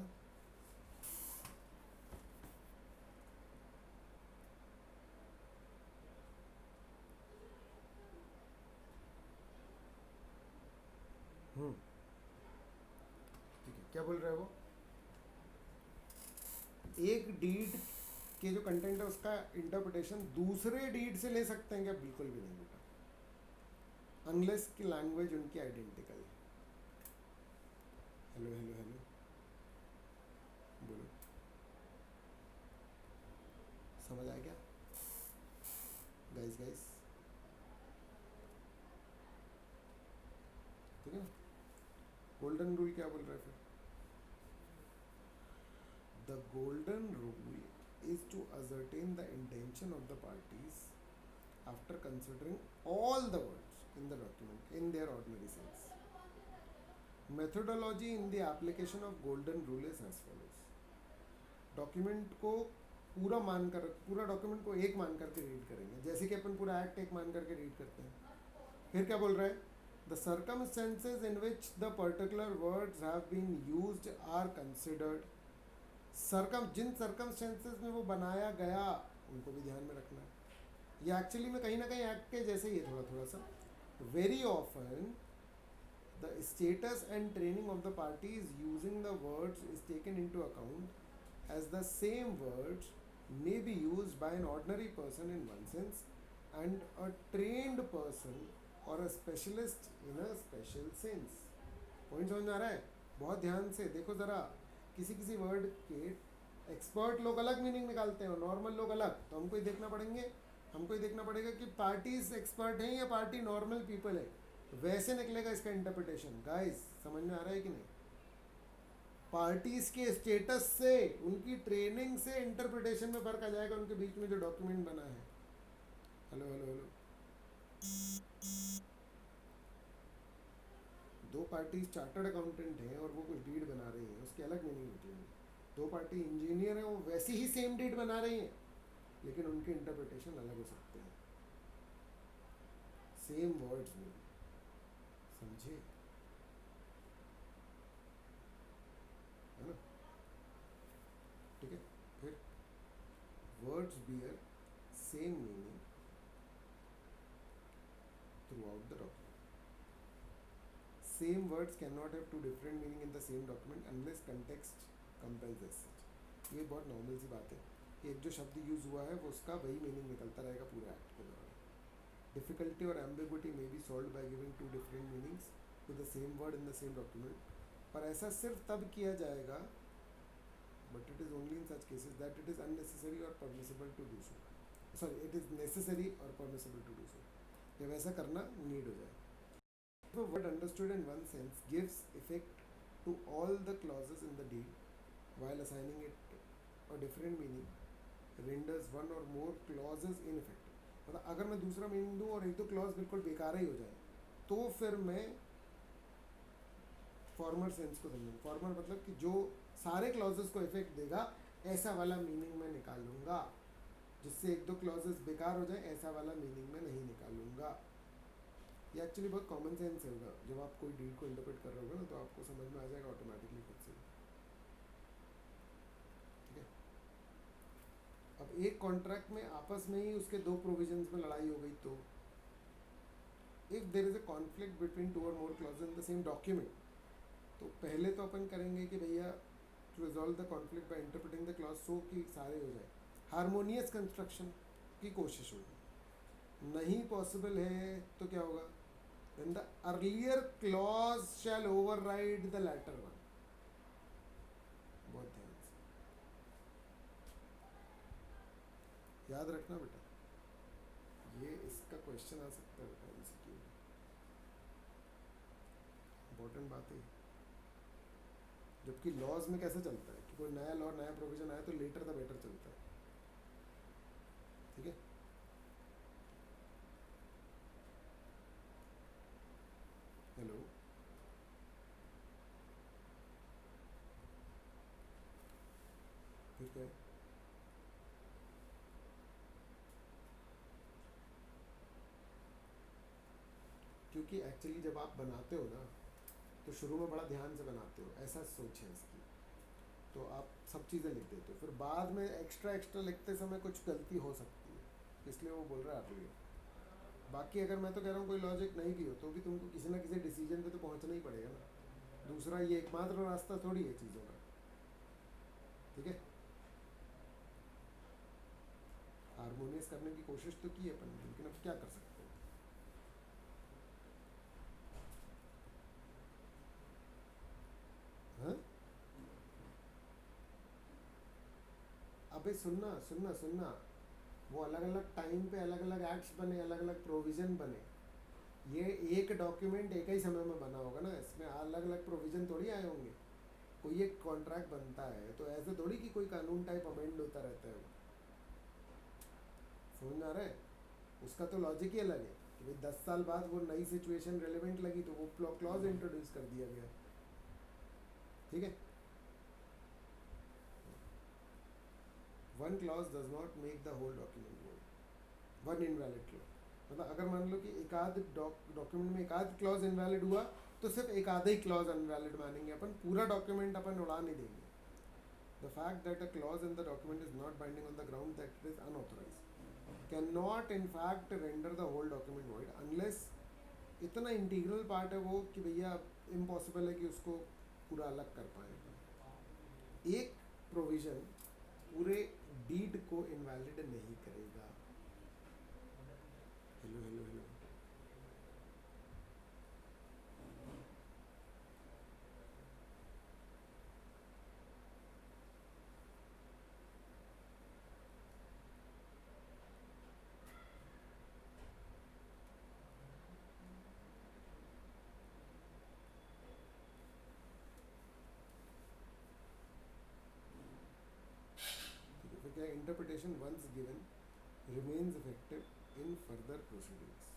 ठीक है, क्या बोल रहा है वो? एक डीड के जो कंटेंट है उसका इंटरप्रिटेशन दूसरे डीड से ले सकते हैं क्या? बिल्कुल भी नहीं बेटा, अनलेस की लैंग्वेज उनकी आइडेंटिकल है। हेलो हेलो हेलो, बोलो, समझ आया क्या गाइस? गाइस, ठीक है ना? गोल्डन रूल क्या बोल रहा है फिर? The golden rule is to ascertain the intention of the parties after considering all the words in the document in their ordinary sense. Methodology in the application of golden rule is as follows. Document को पूरा document को एक मान करके read करेंगे, जैसे कि अपन पूरा एक्ट एक मान करके रीड करते हैं। फिर क्या बोल रहा है? The circumstances in which the particular words have been used are considered. जिन सर्कमस्टेंसेज में वो बनाया गया उनको भी ध्यान में रखना है। ये एक्चुअली में कहीं ना कहीं एक्ट के जैसे ही है, थोड़ा थोड़ा सा। Very often the status and training of the parties using the words is taken into account as the same words may be used by an ordinary person in one sense and a trained person or a specialist in a special sense. Point समझ में आ रहा है? बहुत ध्यान से देखो ज़रा, किसी किसी वर्ड के एक्सपर्ट लोग अलग मीनिंग निकालते हैं और नॉर्मल लोग अलग। तो हमको ही देखना पड़ेगा कि पार्टीज एक्सपर्ट हैं या पार्टी नॉर्मल पीपल है, वैसे निकलेगा इसका इंटरप्रिटेशन। गाइस, समझ में आ रहा है कि नहीं? पार्टीज के स्टेटस से, उनकी ट्रेनिंग से इंटरप्रिटेशन में फर्क आ जाएगा उनके बीच में जो डॉक्यूमेंट बना है। हेलो हेलो हेलो, दो पार्टीज चार्टर्ड अकाउंटेंट हैं और वो कुछ डीड बना रही हैं, उसकी अलग मीनिंग होती है। दो पार्टी इंजीनियर हैं, वो वैसी ही सेम डीड बना रही हैं, लेकिन उनके इंटरप्रिटेशन अलग हो सकते हैं सेम वर्ड्स में। समझे? है ना? ठीक है, फिर words bear same meaning throughout the document. Same words can not have two different meaning in the same document unless context compels as such. ये बहुत नॉर्मल सी बात है कि एक जो शब्द यूज़ हुआ है वो उसका वही मीनिंग निकलता रहेगा पूरे एक्ट के दौरान। डिफिकल्टी और ambiguity may be solved by giving two different meanings to the same word in the same document, पर ऐसा सिर्फ तब किया जाएगा, but it is only in such cases that it is unnecessary और permissible to do so. Sorry, it is necessary और permissible to do so, जब ऐसा करना नीड हो जाए। A word understood in one sense gives effect to all the clauses in the deed, while assigning it a different meaning renders one or more clauses ineffective। मतलब अगर मैं दूसरा meaning दूँ और एक दो क्लॉज बिल्कुल बेकार ही हो जाए तो फिर मैं फॉर्मर सेंस को समझूँ। फॉर्मर मतलब कि जो सारे क्लॉजेस को इफेक्ट देगा ऐसा वाला मीनिंग मैं निकालूंगा, जिससे एक दो क्लॉजेस बेकार हो जाए ऐसा वाला मीनिंग में नहीं निकालूंगा। ये एक्चुअली बहुत कॉमन सेंस होगा, जब आप कोई डीड को इंटरप्रेट कर रहे होगे ना तो आपको समझ में आ जाएगा ऑटोमेटिकली खुद से। ठीक है, अब एक कॉन्ट्रैक्ट में आपस में ही उसके दो प्रोविजंस में लड़ाई हो गई तो if there is a conflict between two और more clauses in the same document, तो पहले तो अपन करेंगे कि भैया to resolve the conflict by interpreting the clause so कि सारे हो जाए, हारमोनियस कंस्ट्रक्शन की कोशिश होगी। नहीं पॉसिबल है तो क्या होगा, then the earlier clause shall override the latter one। बहुत ध्यान से याद रखना बेटा, ये इसका क्वेश्चन आ सकता है बेटा एमसीक्यू में, इंपॉर्टेंट बात है। जबकि लॉज में कैसे चलता है कि कोई नया लॉ नया प्रोविजन आया तो लेटर द बेटर चलता है। ठीक है, हेलो, ठीक है, क्योंकि एक्चुअली जब आप बनाते हो ना तो शुरू में बड़ा ध्यान से बनाते हो, ऐसा सोच है इसकी, तो आप सब चीज़ें लिख देते हो, फिर बाद में एक्स्ट्रा एक्स्ट्रा लिखते समय कुछ गलती हो सकती है, इसलिए वो बोल रहा है आप ये। बाकी अगर मैं तो कह रहा हूँ कोई लॉजिक नहीं भी हो तो भी तुमको किसी ना किसी डिसीजन पे तो पहुँचना ही पड़ेगा ना, दूसरा ये एकमात्र रास्ता थोड़ी है चीज़ों का। ठीक है, हारमोनियस करने की कोशिश तो की है अपन, लेकिन अब क्या कर सकते हैं। हाँ, अबे सुनना सुनना सुनना, वो अलग अलग टाइम पे अलग अलग एक्ट्स बने, अलग अलग प्रोविज़न बने, ये एक डॉक्यूमेंट एक ही समय में बना होगा ना, इसमें अलग अलग प्रोविज़न थोड़ी आए होंगे। कोई एक कॉन्ट्रैक्ट बनता है तो ऐसे थोड़ी कि कोई कानून टाइप अमेंड होता रहता है, वो समझ में आ रहा है। उसका तो लॉजिक ही अलग है कि भाई 10 साल बाद वो नई सिचुएशन रेलिवेंट लगी तो वो क्लॉज इंट्रोड्यूस कर दिया गया। ठीक है, one clause does not make the whole document void, one invalid clause, मतलब अगर मान लो कि एक आध डॉक्यूमेंट में एक आध क्लॉज इनवैलिड हुआ तो सिर्फ एक आधा ही क्लॉज अनवैलिड मानेंगे अपन, पूरा डॉक्यूमेंट अपन उड़ा नहीं देंगे। The fact that a clause in the document is not binding on the ground that it is unauthorized can not in fact render the whole document void, unless इतना integral part है वो कि भैया impossible है कि उसको पूरा अलग कर पाए। एक प्रोविज़न पूरे डीड को इनवैलिड नहीं करेगा। Hello hello hello, interpretation once given remains effective in further proceedings.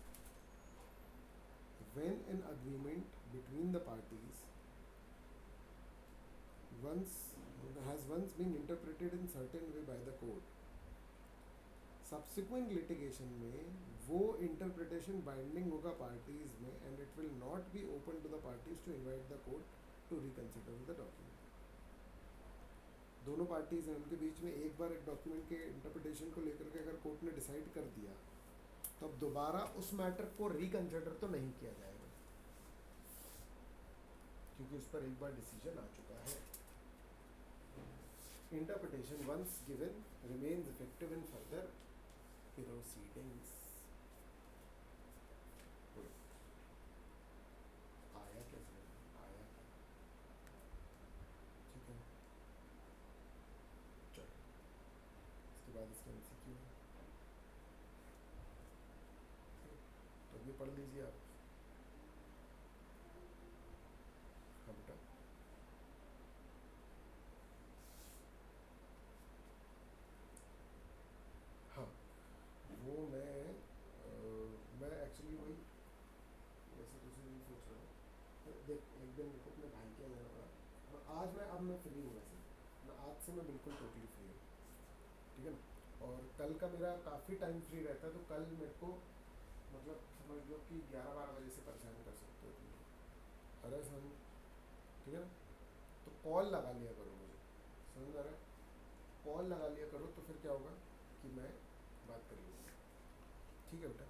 When an agreement between the parties once been interpreted in certain way by the court, subsequent litigation में वो interpretation binding होगा parties में, and it will not be open to the parties to invite the court to reconsider the document। दोनों parties हैं, उनके बीच में एक बार एक डॉक्यूमेंट के इंटरप्रिटेशन को लेकर के अगर कोर्ट ने डिसाइड कर दिया तो अब दोबारा उस मैटर को रिकंसिडर तो नहीं किया जाएगा। क्योंकि उस पर एक बार डिसीजन आ चुका है। Interpretation once given remains effective in further proceedings. आया क्या समझ में? आया क्या? ठीक है, चलो इसके बाद इसका एमसीक्यू है, तो भी पढ़ लीजिए आप। हाँ बेटा, हाँ वो मैं एक्चुअली वही वैसे दूसरी नहीं सोच रहा हूँ। देख एक दिन मेरे को अपने भाई के यहाँ जाना पड़ा, और आज मैं अब मैं फ्री हूँ वैसे, मैं आज से मैं बिल्कुल टोटली फ्री हूँ, ठीक है ना। और कल का मेरा काफ़ी टाइम फ्री रहता है, तो कल मेरे को मतलब समझ लो कि 11-12 बजे से परेशान कर सकते हो तुम, अरे समझ, ठीक है ना। तो कॉल लगा लिया करो मुझे, समझ में आ रहा है? कॉल लगा लिया करो, तो फिर क्या होगा कि मैं बात कर लूँगा, ठीक है बेटा।